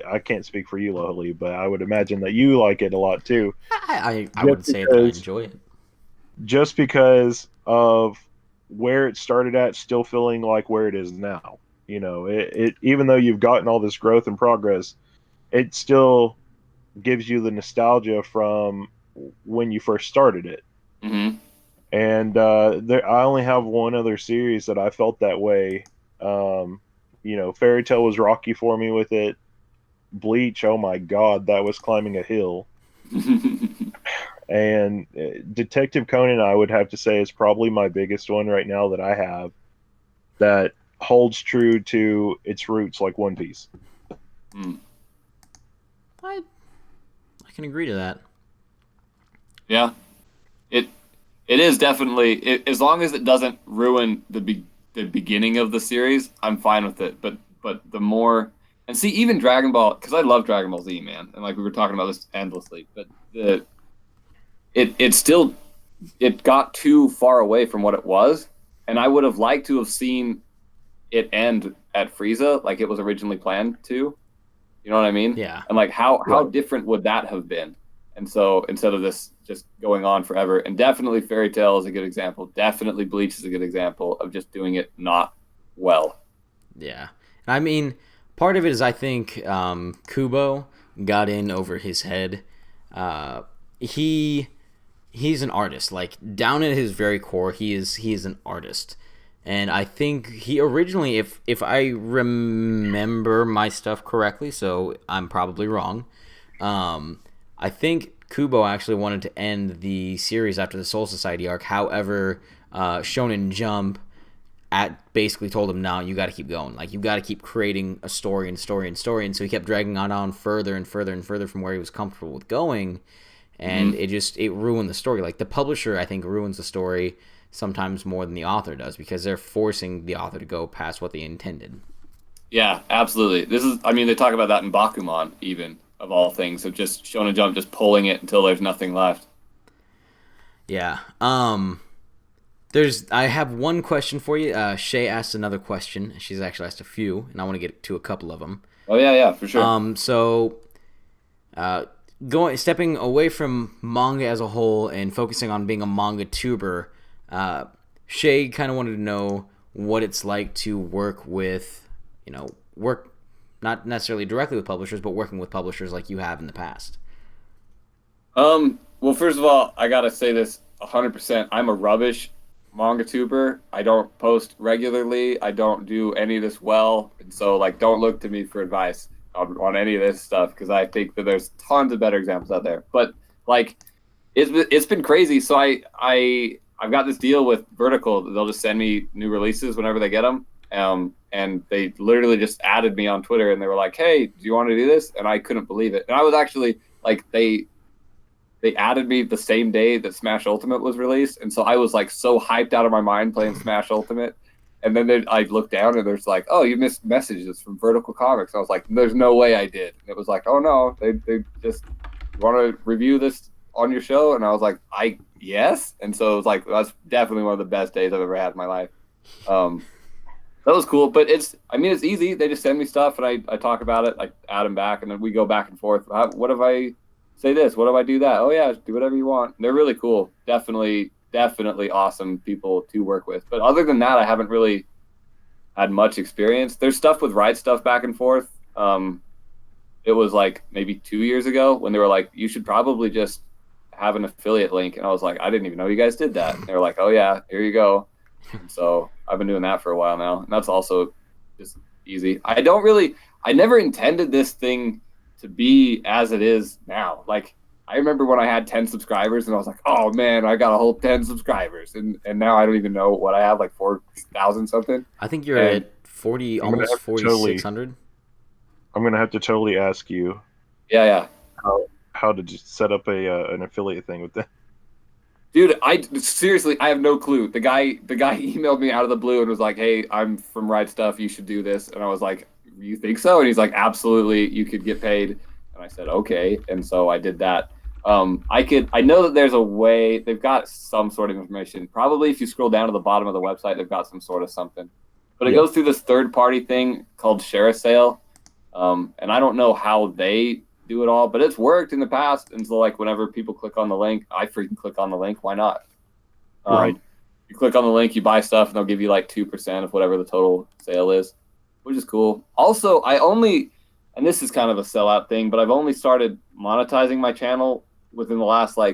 I can't speak for you, Lohali, but I would imagine that you like it a lot too. I wouldn't say that I enjoy it. Just because of where it started at, still feeling like where it is now. It even though you've gotten all this growth and progress, it still gives you the nostalgia from when you first started it. Mm-hmm. And I only have one other series that I felt that way. Fairy Tail was rocky for me with it. Bleach, oh my god, that was climbing a hill. And Detective Conan, I would have to say, is probably my biggest one right now that I have that holds true to its roots, like One Piece. I can agree to that. Yeah, it is definitely, as long as it doesn't ruin the beginning of the series, I'm fine with it. But the more, and see, even Dragon Ball, because I love Dragon Ball Z, man, and like we were talking about this endlessly, but it got too far away from what it was, and I would have liked to have seen it end at Frieza like it was originally planned to. You know what I mean? Yeah. And like how different would that have been? And so instead of this just going on forever, and definitely Fairy Tail is a good example. Definitely Bleach is a good example of just doing it not well. Yeah. I mean, part of it is I think Kubo got in over his head. He's an artist. Like, down at his very core, he is an artist. And I think he originally, if I remember my stuff correctly, so I'm probably wrong, I think Kubo actually wanted to end the series after the Soul Society arc. However, Shonen Jump basically told him, no, you got to keep going. Like, you got to keep creating a story and story and story. And so he kept dragging on further and further and further from where he was comfortable with going. And it ruined the story. Like, the publisher, I think, ruins the story sometimes more than the author does, because they're forcing the author to go past what they intended. Yeah, absolutely. They talk about that in Bakuman, even, of all things, of just Shonen Jump just pulling it until there's nothing left. Yeah. I have one question for you. Shay asked another question. She's actually asked a few, and I want to get to a couple of them. Oh yeah, for sure. Stepping away from manga as a whole and focusing on being a manga tuber, Shay kind of wanted to know what it's like to work with, work not necessarily directly with publishers, but working with publishers like you have in the past. Well, first of all, I gotta say this 100%. I'm a rubbish manga tuber. I don't post regularly. I don't do any of this well, and so like, don't look to me for advice on any of this stuff because I think that there's tons of better examples out there. But like, it's been crazy. So I've got this deal with Vertical. They'll just send me new releases whenever they get them. And they literally just added me on Twitter and they were like, "Hey, do you want to do this?" And I couldn't believe it. And I was actually like, they added me the same day that Smash Ultimate was released. And so I was like so hyped out of my mind playing Smash Ultimate. And then I looked down and there's like, "Oh, you missed messages from Vertical Comics." And I was like, "There's no way I did." And it was like, "Oh no, they just want to review this on your show." And I was like, yes. And so it was like, that's definitely one of the best days I've ever had in my life. That was cool, but it's easy. They just send me stuff and I talk about it. I add them back and then we go back and forth. What if I say this? What if I do that? Oh yeah, do whatever you want. And they're really cool. Definitely awesome people to work with. But other than that, I haven't really had much experience. There's stuff with Ride Stuff back and forth. It was like maybe 2 years ago when they were like, "You should probably just have an affiliate link." And I was like, "I didn't even know you guys did that." And they were like, "Oh yeah, here you go." And so I've been doing that for a while now, and that's also just easy. I never intended this thing to be as it is now. Like, I remember when I had 10 subscribers and I was like, "Oh man, I got a whole 10 subscribers." And now I don't even know what I have, like 4,000 something. I think you're at 40, almost 4,600. I'm going to have to totally ask you. Yeah. How did you set up an affiliate thing with that? Dude, I have no clue. The guy emailed me out of the blue and was like, "Hey, I'm from Ride Stuff. You should do this." And I was like, "You think so?" And he's like, "Absolutely. You could get paid." And I said, "Okay." And so I did that. I know that there's a way. They've got some sort of information. Probably if you scroll down to the bottom of the website, they've got some sort of something. But it goes through this third-party thing called Share a Sale. And I don't know how they do it all, but it's worked in the past. And so like whenever people click on the link, I freaking click on the link. Why not? Right. You click on the link, you buy stuff, and they'll give you like 2% of whatever the total sale is, which is cool. Also, and this is kind of a sellout thing, but I've only started monetizing my channel within the last, I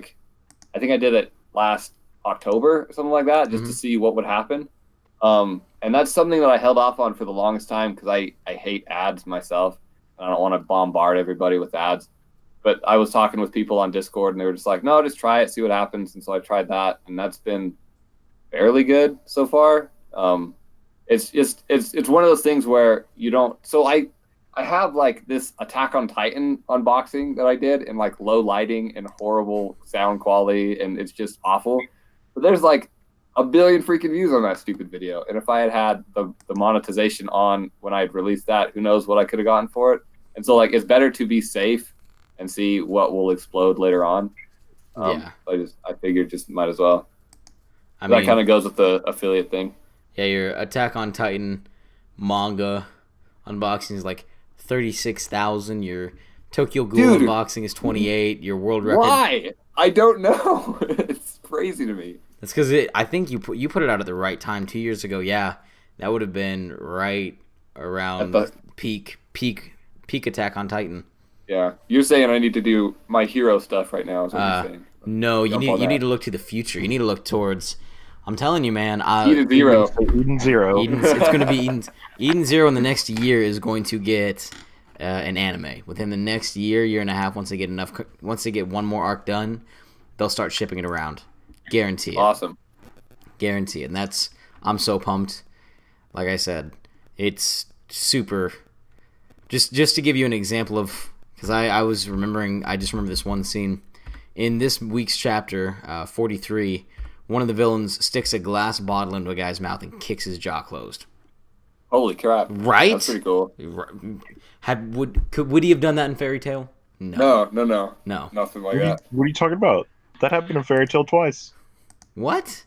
think I did it last October or something like that, just to see what would happen. And that's something that I held off on for the longest time because I hate ads myself. I don't want to bombard everybody with ads. But I was talking with people on Discord and they were just like, "No, just try it, see what happens." And so I tried that and that's been fairly good so far. It's one of those things where you don't. So I have like this Attack on Titan unboxing that I did in like low lighting and horrible sound quality and it's just awful. But there's like 1 billion freaking views on that stupid video. And if I had the monetization on when I had released that, who knows what I could have gotten for it. And so like, it's better to be safe and see what will explode later on. I figured just might as well. That kind of goes with the affiliate thing. Yeah, your Attack on Titan manga unboxing is like 36,000. Your Tokyo Ghoul unboxing is 28. Your world record. Why? I don't know. It's crazy to me. That's because I think you put it out at the right time 2 years ago. Yeah, that would have been right around peak Attack on Titan. Yeah, you're saying I need to do my hero stuff right now. Is what you're saying? No, you need to look to the future. You need to look towards. I'm telling you, man. Eden Zero. Eden Zero. It's going to be Eden Zero in the next year is going to get an anime within the next year and a half. Once they get one more arc done, they'll start shipping it around. Guarantee it. Awesome. Guarantee it. And I'm so pumped. Like I said, it's super. Just to give you an example of, because I just remember this one scene in this week's chapter 43. One of the villains sticks a glass bottle into a guy's mouth and kicks his jaw closed. Holy crap! Right? That's pretty cool. Would he have done that in Fairy Tail? No. No. Nothing like that. What are you talking about? That happened in Fairy Tail twice. What?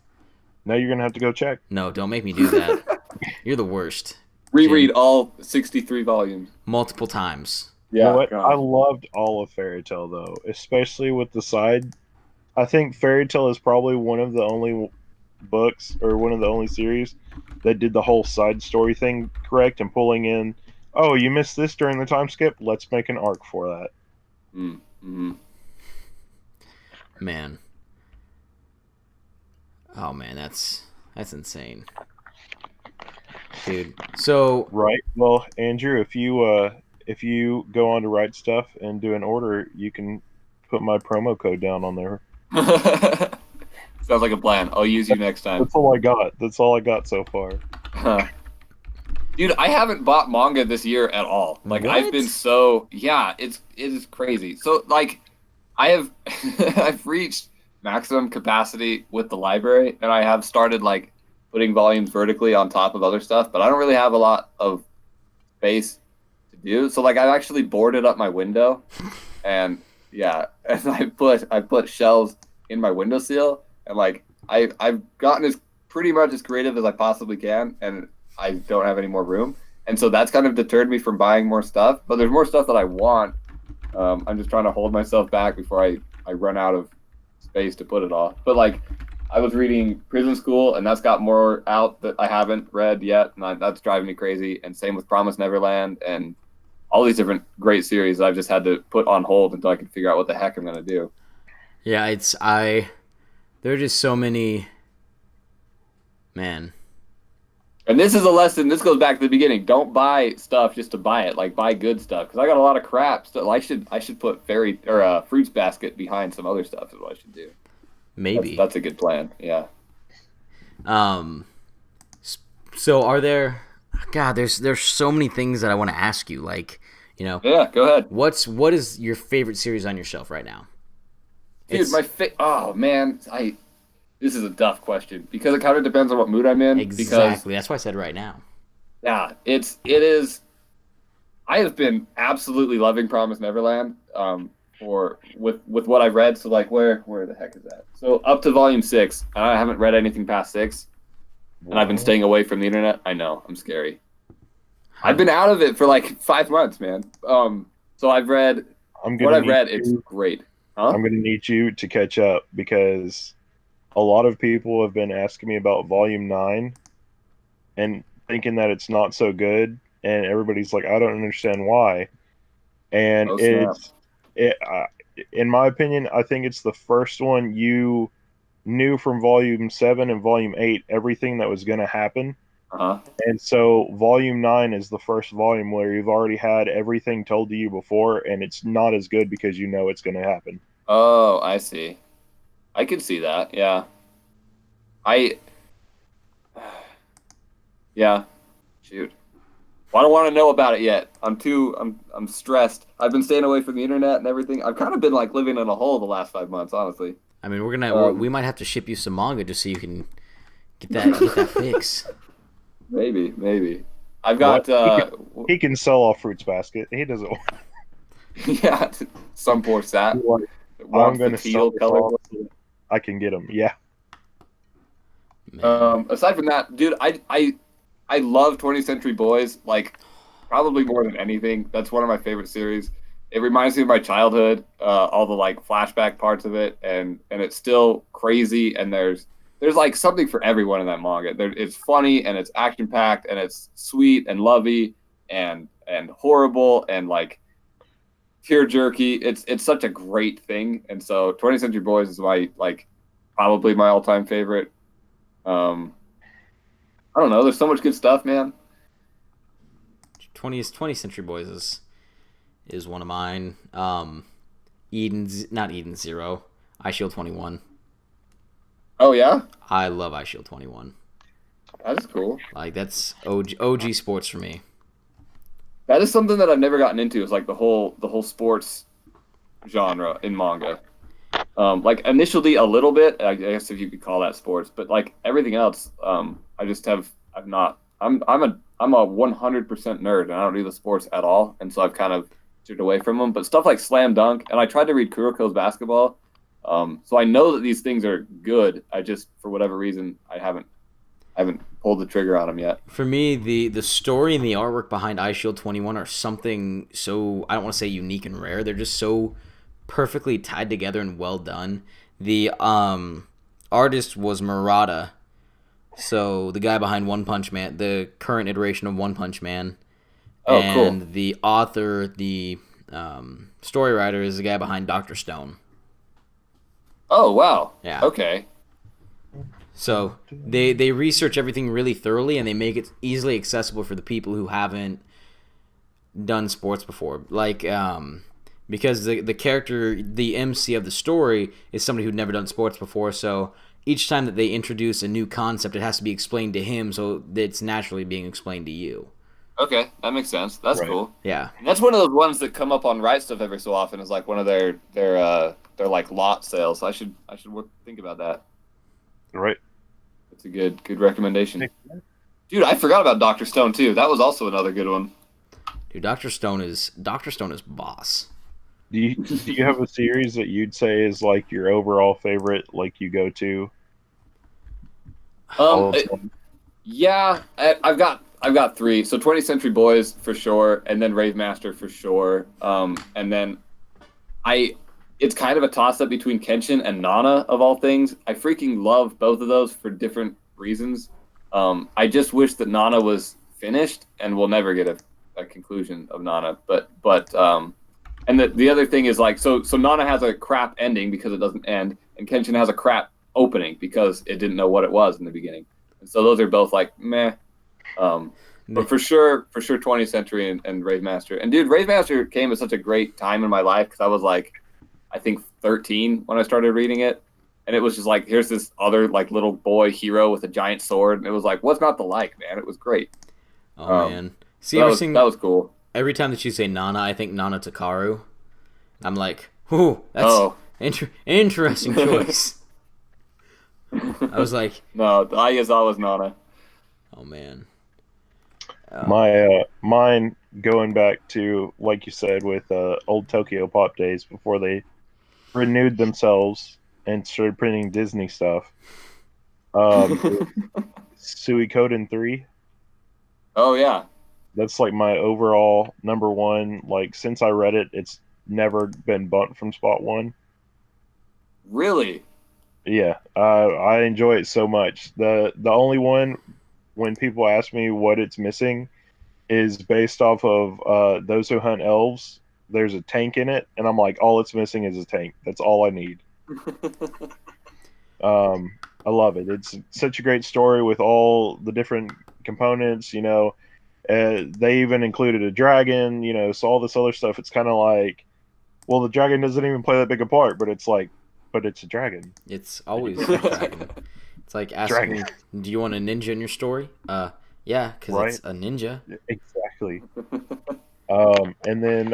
Now you're gonna have to go check. No, don't make me do that. You're the worst. Reread Jim. all 63 volumes. Multiple times. You know Yeah, what? I God. loved all of Fairy Tale though, especially with the side. I think Fairy Tale is probably one of the only books or one of the only series that did the whole side story thing correct and pulling in. Oh, you missed this during the time skip. Let's make an arc for that. Mm-hmm. Man. Oh man, that's insane. Dude. So Right. Well, Andrew, if you go on to write stuff and do an order, you can put my promo code down on there. Sounds like a plan. I'll use you next time. That's all I got. That's all I got so far. Dude, I haven't bought manga this year at all. Like I've What? been so it is crazy. So like I have I've reached maximum capacity with the library and I have started like putting volumes vertically on top of other stuff, but I don't really have a lot of space to do. So like I've actually boarded up my window and yeah, and I put shelves in my windowsill and like I've gotten as pretty much as creative as I possibly can and I don't have any more room. And so that's kind of deterred me from buying more stuff, but there's more stuff that I want. I'm just trying to hold myself back before I run out of space to put it all. But like I was reading Prison School and that's got more out that I haven't read yet. And that's driving me crazy. And same with Promised Neverland and all these different great series that I've just had to put on hold until I can figure out what the heck I'm going to do. yeah, there are just so many. Man. And this is a lesson. This goes back to the beginning. Don't buy stuff just to buy it. Like buy good stuff. Because I got a lot of crap. So I should put Fruits Basket behind some other stuff. Is what I should do. Maybe. That's a good plan. Yeah. So are there? God, there's so many things that I want to ask you. Like, Yeah. Go ahead. what is your favorite series on your shelf right now? Dude, oh man, this is a tough question because it kind of depends on what mood I'm in. Exactly. That's why I said right now. Yeah, it is. I have been absolutely loving Promised Neverland. With what I've read. So like, where the heck is that? So up to volume 6. I haven't read anything past 6, and I've been staying away from the internet. I know, I'm scary. I've been out of it for like 5 months, man. So I've read what I've read. It's great. Huh? I'm going to need you to catch up because a lot of people have been asking me about Volume 9 and thinking that it's not so good, and everybody's like, I don't understand why. And in my opinion, I think it's the first one you knew from Volume 7 and Volume 8 everything that was going to happen. Uh-huh. And so Volume 9 is the first volume where you've already had everything told to you before, and it's not as good because you know it's going to happen. Oh, I see. I could see that. Yeah. Yeah. Shoot. Well, I don't want to know about it yet. I'm stressed. I've been staying away from the internet and everything. I've kind of been like living in a hole the last 5 months, honestly. I mean, we might have to ship you some manga just so you can get that fix. Maybe. I've got he can sell off Fruits Basket. He doesn't. Yeah, some poor sap. I'm going to sell color. I can get them. Yeah. Aside from that, dude, I love 20th Century Boys, like, probably more than anything. That's one of my favorite series. It reminds me of my childhood, all the, like, flashback parts of it, and it's still crazy, and there's like, something for everyone in that manga. It's funny, and it's action-packed, and it's sweet and lovey and horrible and, like, tear-jerky. It's such a great thing, and so 20th Century Boys is probably my all-time favorite. I don't know. There's so much good stuff, man. 20th Century Boys is one of mine. Not Eden Zero. I Shield 21. Oh yeah, I love I Shield 21. That's cool. Like that's OG sports for me. That is something that I've never gotten into. Is like the whole sports genre in manga. Like initially a little bit, I guess if you could call that sports, but like everything else, I'm a 100% nerd and I don't do the sports at all, and so I've kind of steered away from them. But stuff like Slam Dunk, and I tried to read Kuroko's Basketball, So I know that these things are good. I just, for whatever reason, I haven't pulled the trigger on them yet. For me, the story and the artwork behind iShield 21 are something so, I don't want to say unique and rare. They're just so perfectly tied together and well done. The artist was Murata, so the guy behind One Punch Man, the current iteration of One Punch Man, Oh, cool. and the author, the story writer, is the guy behind Doctor Stone. Oh, wow. Yeah. Okay. So they research everything really thoroughly, and they make it easily accessible for the people who haven't done sports before. Like, because the character, the MC of the story, is somebody who'd never done sports before. So each time that they introduce a new concept, it has to be explained to him, so that it's naturally being explained to you. Okay, that makes sense. That's Right. cool. Yeah. And that's one of those ones that come up on Right Stuff every so often. Is like one of their like lot sales. I should think about that. Right. It's a good recommendation. Dude, I forgot about Doctor Stone too. That was also another good one. Dude, Doctor Stone is boss. Do you have a series that you'd say is like your overall favorite, like you go to all of them? Yeah, I've got three. So 20th Century Boys for sure, and then Rave Master for sure. And then it's kind of a toss up between Kenshin and Nana of all things. I freaking love both of those for different reasons. I just wish that Nana was finished, and we'll never get a conclusion of Nana. And the other thing is like so Nana has a crap ending because it doesn't end, and Kenshin has a crap opening because it didn't know what it was in the beginning. And so those are both like meh. But for sure 20th Century and Rave Master. And dude, Rave Master came at such a great time in my life because I was like, I think 13 when I started reading it. And it was just like, here's this other like little boy hero with a giant sword. And it was like, what's not to like, man? It was great. Oh man. See, that was cool. Every time that you say Nana, I think Nana Takaru. I'm like, ooh, that's interesting choice. I was like, no, Ayazawa was Nana. oh man. Mine going back to, like you said, with old Tokyo Pop days before they renewed themselves and started printing Disney stuff. Suikoden 3. Oh yeah. That's like my overall number one. Like since I read it, it's never been bumped from spot one. Really? Yeah, I enjoy it so much. The only one when people ask me what it's missing is based off of Those Who Hunt Elves. There's a tank in it, and I'm like, all it's missing is a tank. That's all I need. I love it. It's such a great story with all the different components. You know, they even included a dragon. You know, so all this other stuff. It's kind of like, well, the dragon doesn't even play that big a part, but it's like, but it's a dragon. It's always a dragon. It's like asking, do you want a ninja in your story? Yeah, because it's a ninja. Exactly. And then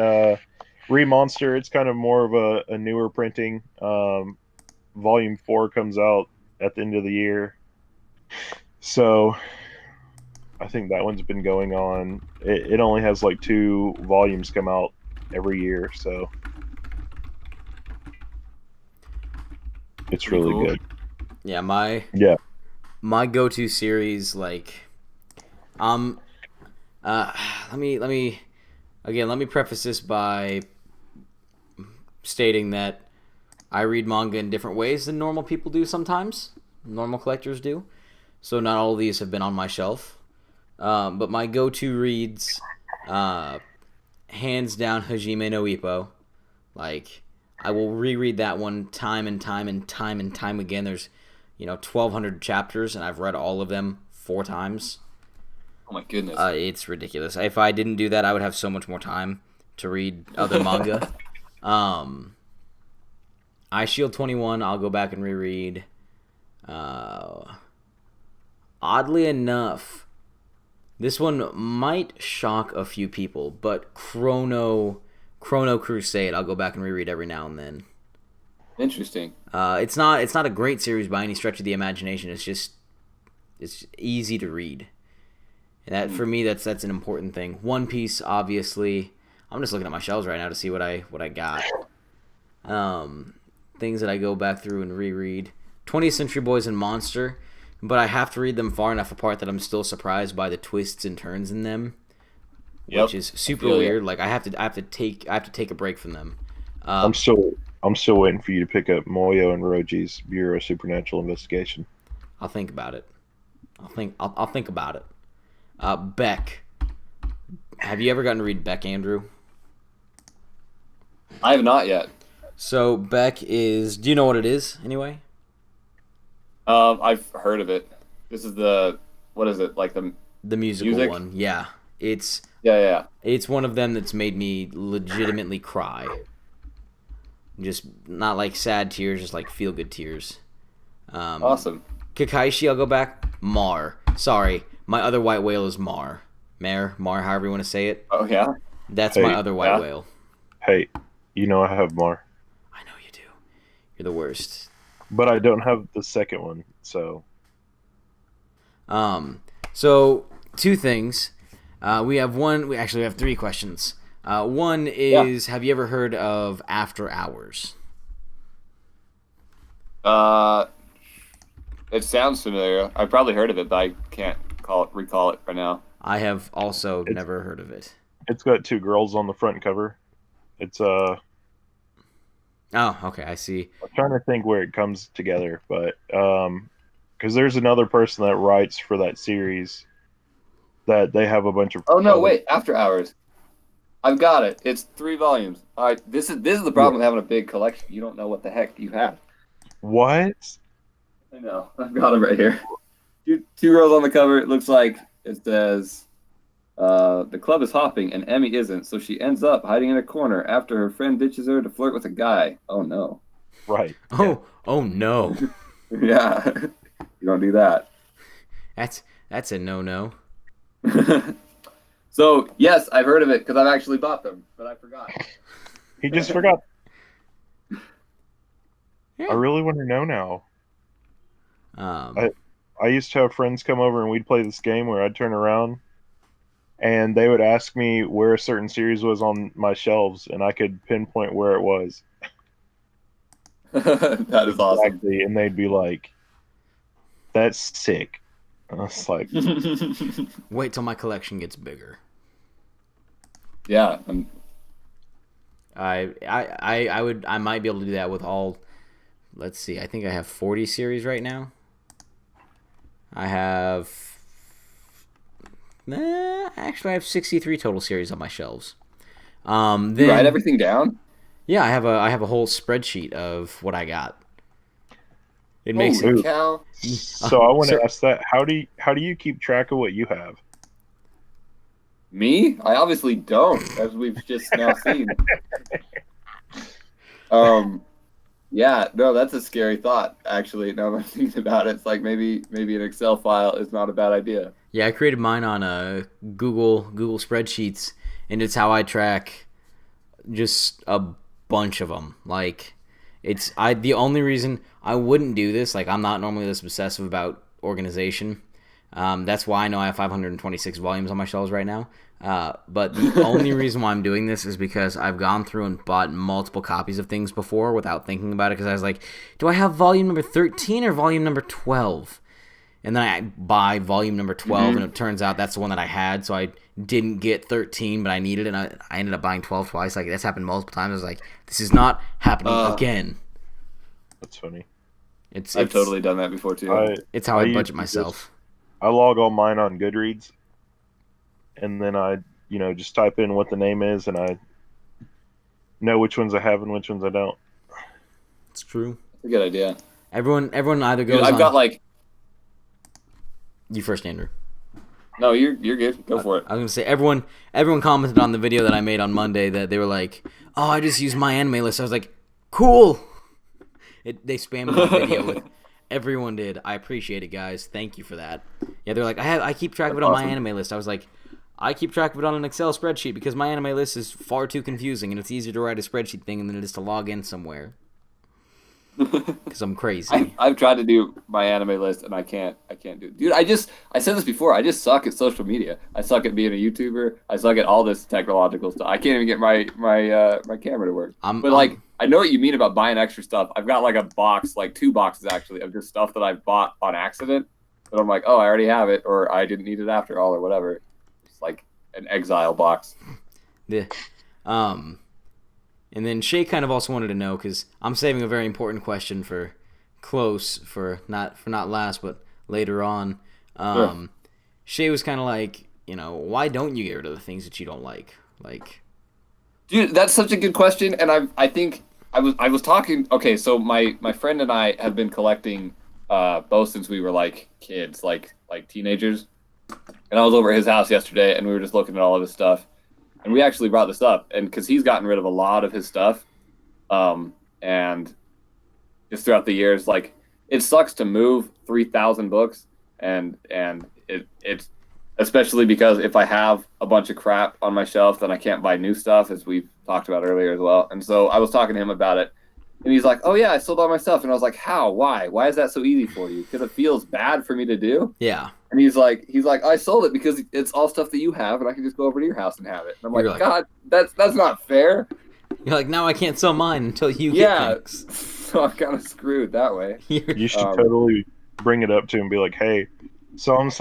Remonster, it's kind of more of a newer printing. Volume 4 comes out at the end of the year. So I think that one's been going on. It only has like 2 volumes come out every year, so it's really cool. good. Yeah, my go-to series, like, let me preface this by stating that I read manga in different ways than normal people do sometimes. Normal collectors do. So not all of these have been on my shelf. But my go-to reads, hands down, Hajime no Ippo. Like, I will reread that one time and time and time and time again. There's, 1,200 chapters, and I've read all of them 4 times. Oh my goodness. It's ridiculous. If I didn't do that, I would have so much more time to read other manga. iShield 21, I'll go back and reread. Oddly enough, this one might shock a few people, but Chrono Crusade, I'll go back and reread every now and then. Interesting. It's not a great series by any stretch of the imagination. It's easy to read. And that, for me, that's an important thing. One Piece, obviously. I'm just looking at my shelves right now to see what I got. things that I go back through and reread. 20th Century Boys and Monster, but I have to read them far enough apart that I'm still surprised by the twists and turns in them, which is super weird. Like I have to take a break from them. I'm still waiting for you to pick up Moyo and Roji's Bureau of Supernatural Investigation. I'll think about it. I'll think about it. Beck. Have you ever gotten to read Beck, Andrew? I have not yet. So Beck is. Do you know what it is anyway? I've heard of it. This is what is it, like the musical one? Yeah, it's It's one of them that's made me legitimately cry. Just not like sad tears, just like feel good tears. Awesome. Kakaishi, I'll go back. Mar. Sorry, my other white whale is Mar. Mar, however you want to say it. Oh yeah. That's my other white whale. Hey, I have Mar. I know you do. You're the worst. But I don't have the second one, so. So two things. We have one. We actually have three questions. One is, have you ever heard of After Hours? It sounds familiar. I've probably heard of it, but I can't recall it right now. I have also never heard of it. It's got two girls on the front cover. It's Oh, okay, I see. I'm trying to think where it comes together, but because there's another person that writes for that series that they have a bunch of. Oh no! Wait, After Hours. I've got it. It's 3 volumes. All right, this is the problem with having a big collection. You don't know what the heck you have. What? I know. I've got it right here. Two girls on the cover. It looks like it says, the club is hopping and Emmy isn't, so she ends up hiding in a corner after her friend ditches her to flirt with a guy. Oh, no. Right. Oh no. Yeah. You don't do that. That's a no-no. So, yes, I've heard of it because I've actually bought them, but I forgot. He just forgot. Yeah. I really want to know now. I used to have friends come over and we'd play this game where I'd turn around and they would ask me where a certain series was on my shelves and I could pinpoint where it was. That is awesome. Exactly. And they'd be like, that's sick. And I was like, wait till my collection gets bigger. Yeah. I might be able to do that with all. Let's see. I think I have 40 series right now. I have. Actually, I have 63 total series on my shelves. Then, you write everything down? Yeah, I have a whole spreadsheet of what I got. It makes it. Cow. So I want to ask that: how do you keep track of what you have? Me? I obviously don't, as we've just now seen. Yeah, no, that's a scary thought, actually. Now that I'm thinking about it, it's like maybe an Excel file is not a bad idea. Yeah, I created mine on Google spreadsheets, and it's how I track just a bunch of them. Like, the only reason I wouldn't do this, like, I'm not normally this obsessive about organization. That's why I know I have 526 volumes on my shelves right now. But the only reason why I'm doing this is because I've gone through and bought multiple copies of things before without thinking about it, because I was like, do I have volume number 13 or volume number 12? And then I buy volume number 12, and it turns out that's the one that I had, so I didn't get 13, but I needed it, and I ended up buying 12 twice. Like, that's happened multiple times. I was like, this is not happening again. That's funny. I've totally done that before, too. It's how I budget myself. I log all mine on Goodreads, and then I, just type in what the name is, and I know which ones I have and which ones I don't. It's true. That's a good idea. Everyone either goes. I've got like. You first, Andrew. No, you're good. Go for it. I was gonna say everyone commented on the video that I made on Monday that they were like, "Oh, I just used my anime list." I was like, "Cool." They spammed my video with. Everyone did. I appreciate it, guys. Thank you for that. Yeah, they're like, I keep track of it on my anime list. I was like, I keep track of it on an Excel spreadsheet because my anime list is far too confusing, and it's easier to write a spreadsheet thing than it is to log in somewhere. because I'm crazy. I've tried to do my anime list and I can't do it. Dude, I said this before, I just suck at social media. I suck at being a YouTuber. I suck at all this technological stuff. I can't even get my camera to work. But like I know what you mean about buying extra stuff. I've got like a box, like 2 boxes actually, of just stuff that I've bought on accident. But I'm like, oh, I already have it, or I didn't need it after all, or whatever. It's like an exile box. Yeah. And then Shay kind of also wanted to know, because I'm saving a very important question for close, for not last, but later on. Sure. Shay was kind of like, why don't you get rid of the things that you don't like? Like, Dude, that's such a good question, and I think I was talking. Okay, so my friend and I have been collecting both since we were like kids, like teenagers. And I was over at his house yesterday, and we were just looking at all of his stuff, and we actually brought this up, and because he's gotten rid of a lot of his stuff, and just throughout the years, like it sucks to move 3,000 books, and it's especially because if I have a bunch of crap on my shelf, then I can't buy new stuff, as we've talked about earlier as well. And so I was talking to him about it, and he's like, "Oh yeah, I sold all my stuff," and I was like, "How? Why? Why is that so easy for you? Because it feels bad for me to do." yeah. And he's like, I sold it because it's all stuff that you have, and I can just go over to your house and have it. And I'm like, God, that's not fair. You're like, now I can't sell mine until you Yeah, get things. so I'm kind of screwed that way. You should totally bring it up to him and be like, hey, so I'm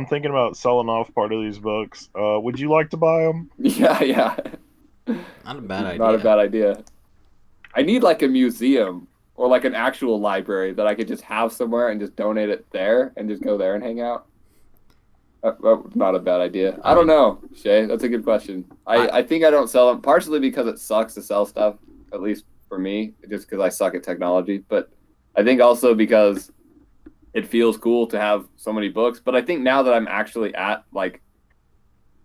thinking about selling off part of these books. Would you like to buy them? Yeah. Not a bad idea. Not a bad idea. I need like a museum or like an actual library that I could just have somewhere and just donate it there and just go there and hang out. Not a bad idea. I don't know, Shay. That's a good question. I think I don't sell them partially because it sucks to sell stuff, at least for me, just because I suck at technology. But I think also because it feels cool to have so many books. But I think now that I'm actually at like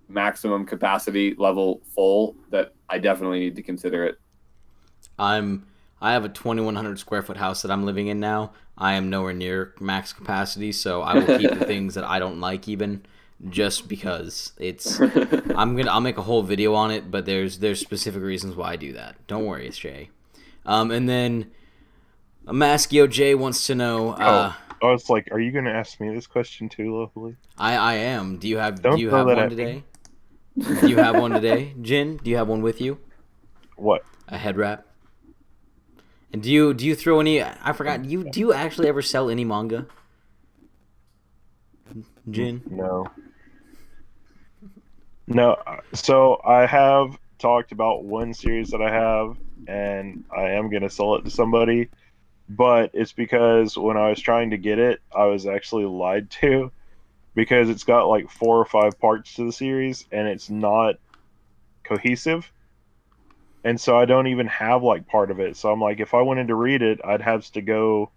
maximum capacity level full, that I definitely need to consider it. I have a 2,100 square foot house that I'm living in now. I am nowhere near max capacity, so I will keep the things that I don't like, even just because it's. I'll make a whole video on it, but there's specific reasons why I do that. Don't worry, Jay. And then Maskio J wants to know. I was like, are you going to ask me this question too, Lovely? I am. Do you have one today? Do you have one today, Jin? Do you have one with you? What? A head wrap. And do you throw any? I forgot. Do you actually ever sell any manga? Jin? No. So I have talked about one series that I have, and I am gonna sell it to somebody, but it's because when I was trying to get it, I was actually lied to, because it's got like 4 or 5 parts to the series, and it's not cohesive. And so I don't even have like part of it. So I'm like, if I wanted to read it, I'd have to go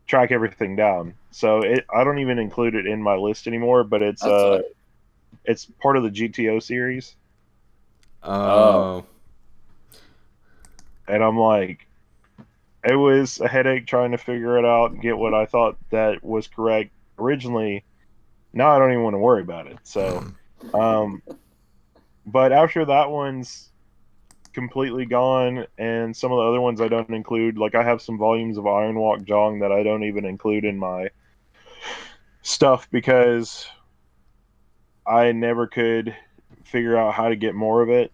track everything down. So I don't even include it in my list anymore, but it's part of the GTO series. Oh. And I'm like, it was a headache trying to figure it out and get what I thought that was correct originally. Now I don't even want to worry about it. So, but after that one's completely gone, and some of the other ones I don't include, like I have some volumes of Iron Walk Jong that I don't even include in my stuff because I never could figure out how to get more of it.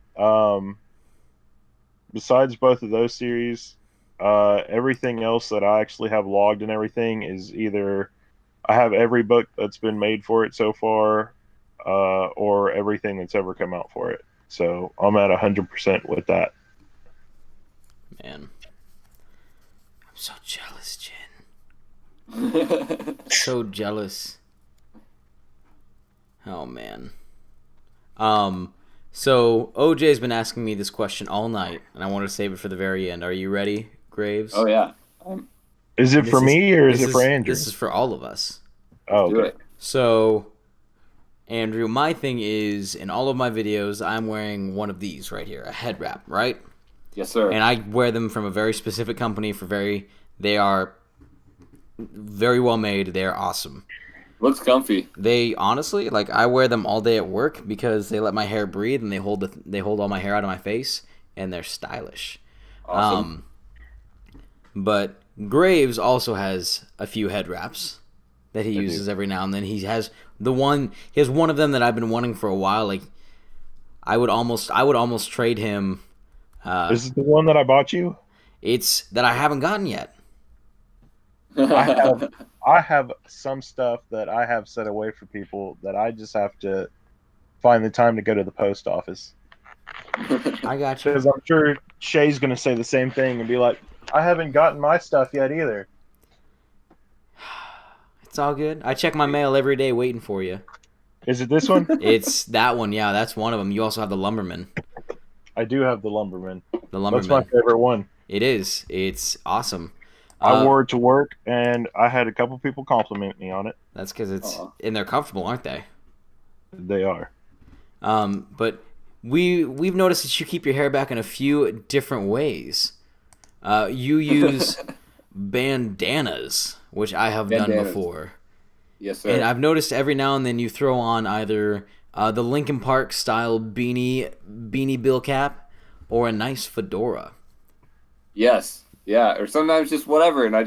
Besides both of those series, everything else that I actually have logged and everything is either I have every book that's been made for it so far, or everything that's ever come out for it. So I'm at 100% with that. Man, I'm so jealous, Jin. So jealous. Oh man. So OJ's been asking me this question all night, and I wanted to save it for the very end. Are you ready, Graves? Oh yeah. Is it for me or is it for Andrew? This is for all of us. Oh, okay. So, Andrew, my thing is, in all of my videos, I'm wearing one of these right here, a head wrap, right? Yes, sir. And I wear them from a very specific company they are very well made. They're awesome. Looks comfy. They honestly, like, I wear them all day at work because they let my hair breathe and they hold all my hair out of my face, and they're stylish. Awesome. But Graves also has a few head wraps that he uses every now and then. He has one of them that I've been wanting for a while. Like I would almost trade him. This is the one that I bought you. It's that I haven't gotten yet. I have some stuff that I have set away for people that I just have to find the time to go to the post office. I got you. Because I'm sure Shay's going to say the same thing and be like, I haven't gotten my stuff yet either. It's all good. I check my mail every day waiting for you. Is it this one? It's that one, yeah. That's one of them. You also have the Lumberman. I do have the Lumberman. The Lumberman. That's my favorite one. It is. It's awesome. I wore it to work, and I had a couple people compliment me on it. That's because and they're comfortable, aren't they? They are. But we've noticed that you keep your hair back in a few different ways. You use bandanas, which I have done before. Yes, sir. And I've noticed every now and then you throw on either the Linkin Park style beanie bill cap or a nice fedora. Yes. Yeah, or sometimes just whatever, and I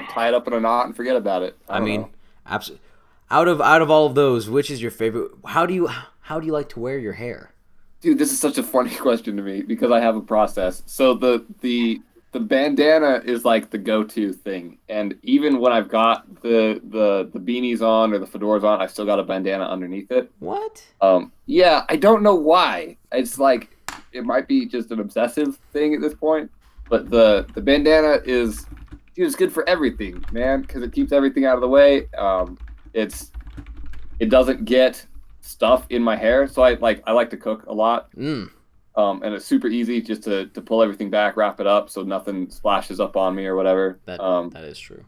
tie it up in a knot and forget about it. I mean, absolutely. Out of all of those, which is your favorite? How do you like to wear your hair? Dude, this is such a funny question to me because I have a process. So the bandana is like the go-to thing, and even when I've got the beanies on or the fedoras on, I've still got a bandana underneath it. What? Yeah, I don't know why. It's like it might be just an obsessive thing at this point. But the bandana is, dude, it's good for everything, man, because it keeps everything out of the way. It doesn't get stuff in my hair, so I like to cook a lot. And it's super easy just to pull everything back, wrap it up, so nothing splashes up on me or whatever. That is true.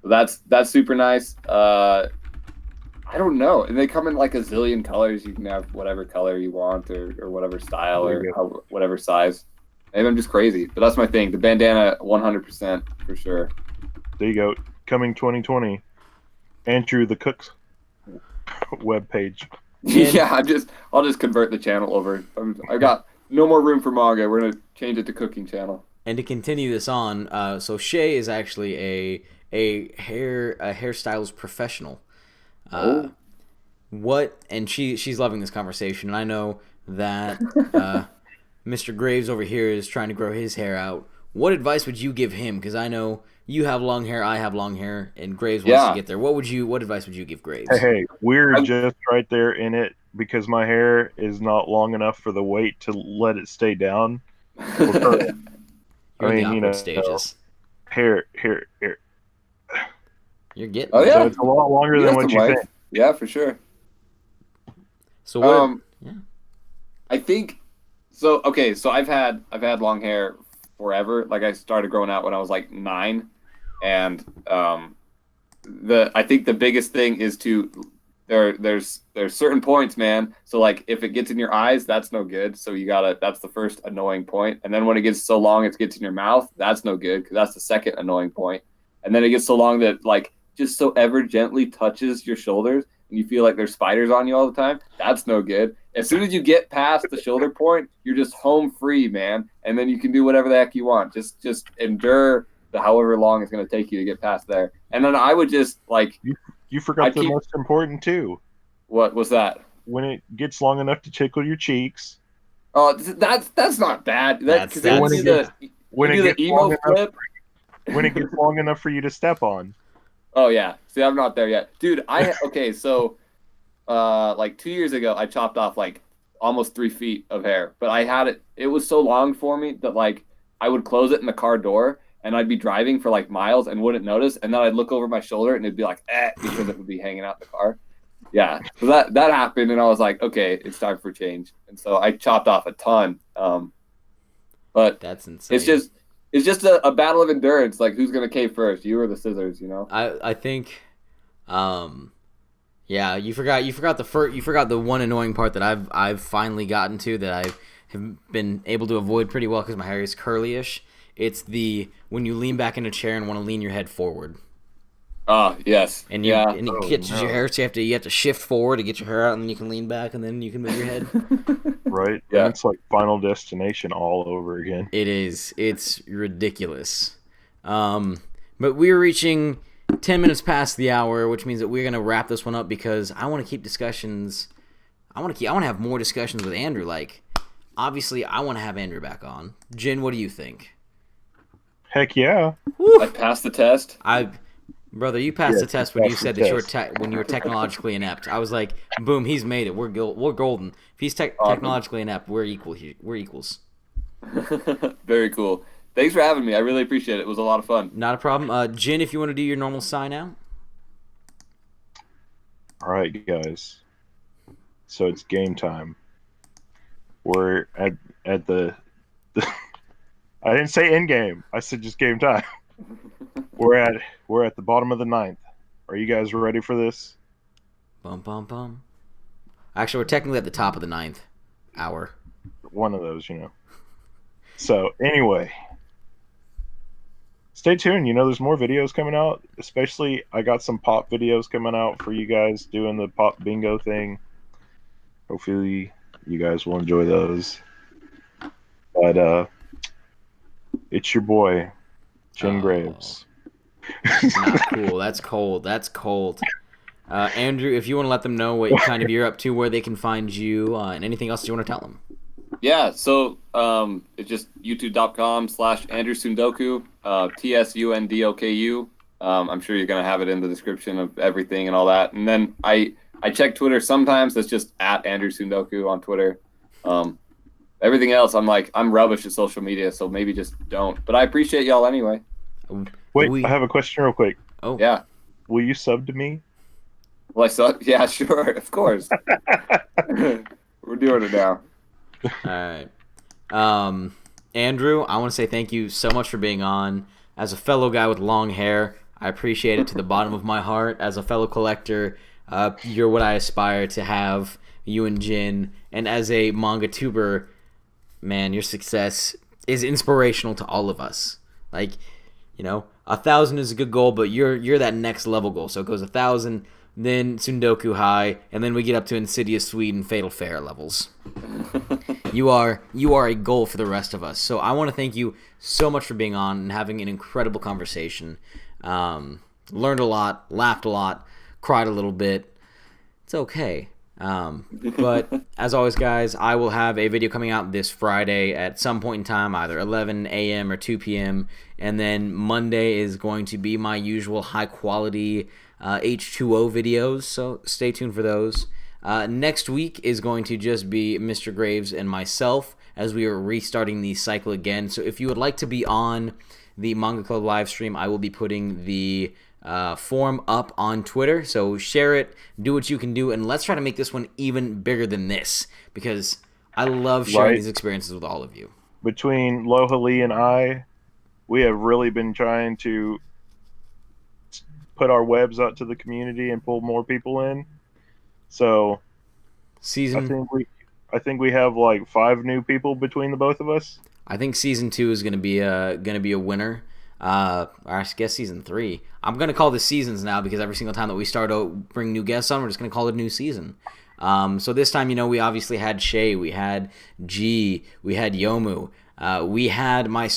That's super nice. I don't know, and they come in like a zillion colors. You can have whatever color you want, or whatever style, or whatever size. Maybe I'm just crazy, but that's my thing. The bandana, 100% for sure. There you go. Coming 2020. Andrew the Cook's webpage. Yeah, I'll just convert the channel over. I got no more room for manga. We're gonna change it to cooking channel. And to continue this on, so Shay is actually a hairstylist professional. And she's loving this conversation, and I know that Mr. Graves over here is trying to grow his hair out. What advice would you give him? Because I know you have long hair, I have long hair, and Graves wants to get there. What advice would you give Graves? Hey, we're just right there in it because my hair is not long enough for the weight to let it stay down. You're in the awkward stages. Hair. You're getting. Oh yeah, so it's a lot longer than what you think. Yeah, for sure. So what? I think. So okay, so I've had long hair forever. Like I started growing out when I was like 9, and I think the biggest thing is there's certain points, man. So like if it gets in your eyes, that's no good. So that's the first annoying point. And then when it gets so long it gets in your mouth, that's no good because that's the second annoying point. And then it gets so long that like just so ever gently touches your shoulders and you feel like there's spiders on you all the time, that's no good. As soon as you get past the shoulder point, you're just home free, man. And then you can do whatever the heck you want. Just endure the however long it's going to take you to get past there. And then I would just like... You forgot the most important too. What was that? When it gets long enough to tickle your cheeks. Oh, that's not bad. When it gets long enough for you to step on. Oh yeah. See, I'm not there yet, dude. Okay, so like 2 years ago, I chopped off like almost 3 feet of hair, but I had it. It was so long for me that like I would close it in the car door, and I'd be driving for like miles and wouldn't notice, and then I'd look over my shoulder and it'd be like because it would be hanging out in the car. Yeah, so that happened, and I was like, okay, it's time for change, and so I chopped off a ton. But that's insane. It's just a battle of endurance. Like, who's gonna cave first, you or the scissors? You know. I think, yeah, you forgot the one annoying part that I've finally gotten to that I have been able to avoid pretty well because my hair is curly-ish. It's when you lean back in a chair and want to lean your head forward. Oh, yes. And you get your hair, so you have to shift forward to get your hair out, and then you can lean back, and then you can move your head. Right. Yeah. And it's like Final Destination all over again. It is. It's ridiculous. But we're reaching 10 minutes past the hour, which means that we're gonna wrap this one up because I want to keep discussions. I want to have more discussions with Andrew. Like, obviously, I want to have Andrew back on. Jin, what do you think? Heck yeah. I passed the test. Brother, you passed the test when you said that test. when you were technologically inept. I was like, boom, he's made it. We're golden. If he's technologically inept, we're equals. Very cool. Thanks for having me. I really appreciate it. It was a lot of fun. Not a problem. Jin, if you want to do your normal sign out. All right, guys. So it's game time. We're at the I didn't say end game. I said just game time. We're at the bottom of the 9th. Are you guys ready for this? Bum bum bum. Actually, we're technically at the top of the 9th hour. One of those, So anyway, stay tuned. There's more videos coming out. Especially, I got some pop videos coming out for you guys doing the pop bingo thing. Hopefully, you guys will enjoy those. But it's your boy, Jin Graves. Not cool. That's cold. That's cold. Andrew, if you want to let them know what you're up to, where they can find you, and anything else you want to tell them. Yeah, so it's just youtube.com/Andrew Tsundoku, TSUNDOKU. I'm sure you're going to have it in the description of everything and all that. And then I check Twitter sometimes. That's just at Andrew Tsundoku on Twitter. Everything else, I'm rubbish at social media, so maybe just don't. But I appreciate y'all anyway. Wait, I have a question real quick. Oh. Yeah. Will you sub to me? Well, I saw. Yeah, sure, of course. We're doing it now. All right. Andrew, I want to say thank you so much for being on. As a fellow guy with long hair, I appreciate it to the bottom of my heart. As a fellow collector, you're what I aspire to have, you and Jin. And as a manga tuber, man, your success is inspirational to all of us. 1,000 is a good goal, but you're that next level goal. So it goes 1,000, then Tsundoku High, and then we get up to Insidious Sweet and Fatal Fair levels. You are a goal for the rest of us. So I want to thank you so much for being on and having an incredible conversation. Learned a lot, laughed a lot, cried a little bit. It's okay. But as always, guys, I will have a video coming out this Friday at some point in time, either 11 a.m. or 2 p.m. And then Monday is going to be my usual high-quality H2O videos, so stay tuned for those. Next week is going to just be Mr. Graves and myself as we are restarting the cycle again. So if you would like to be on the Manga Club live stream, I will be putting the form up on Twitter. So share it, do what you can do, and let's try to make this one even bigger than this because I love sharing these experiences with all of you. Between Loha Lee and I, we have really been trying to put our webs out to the community and pull more people in. So I think we have 5 new people between the both of us. I think season 2 is gonna be a winner. Or I guess season 3. I'm gonna call this seasons now because every single time that we start to bring new guests on, we're just gonna call it a new season. So this time, we obviously had Shay, we had G, we had Yomu, we had my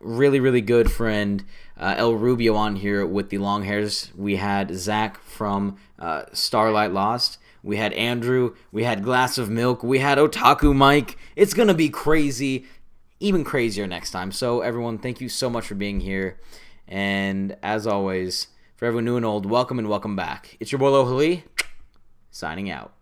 really, really good friend El Rubio on here with the long hairs. We had Zach from Starlight Lost. We had Andrew. We had Glass of Milk. We had Otaku Mike. It's gonna be crazy, even crazier next time. So everyone, thank you so much for being here. And as always, for everyone new and old, welcome and welcome back. It's your boy Loha Lee, signing out.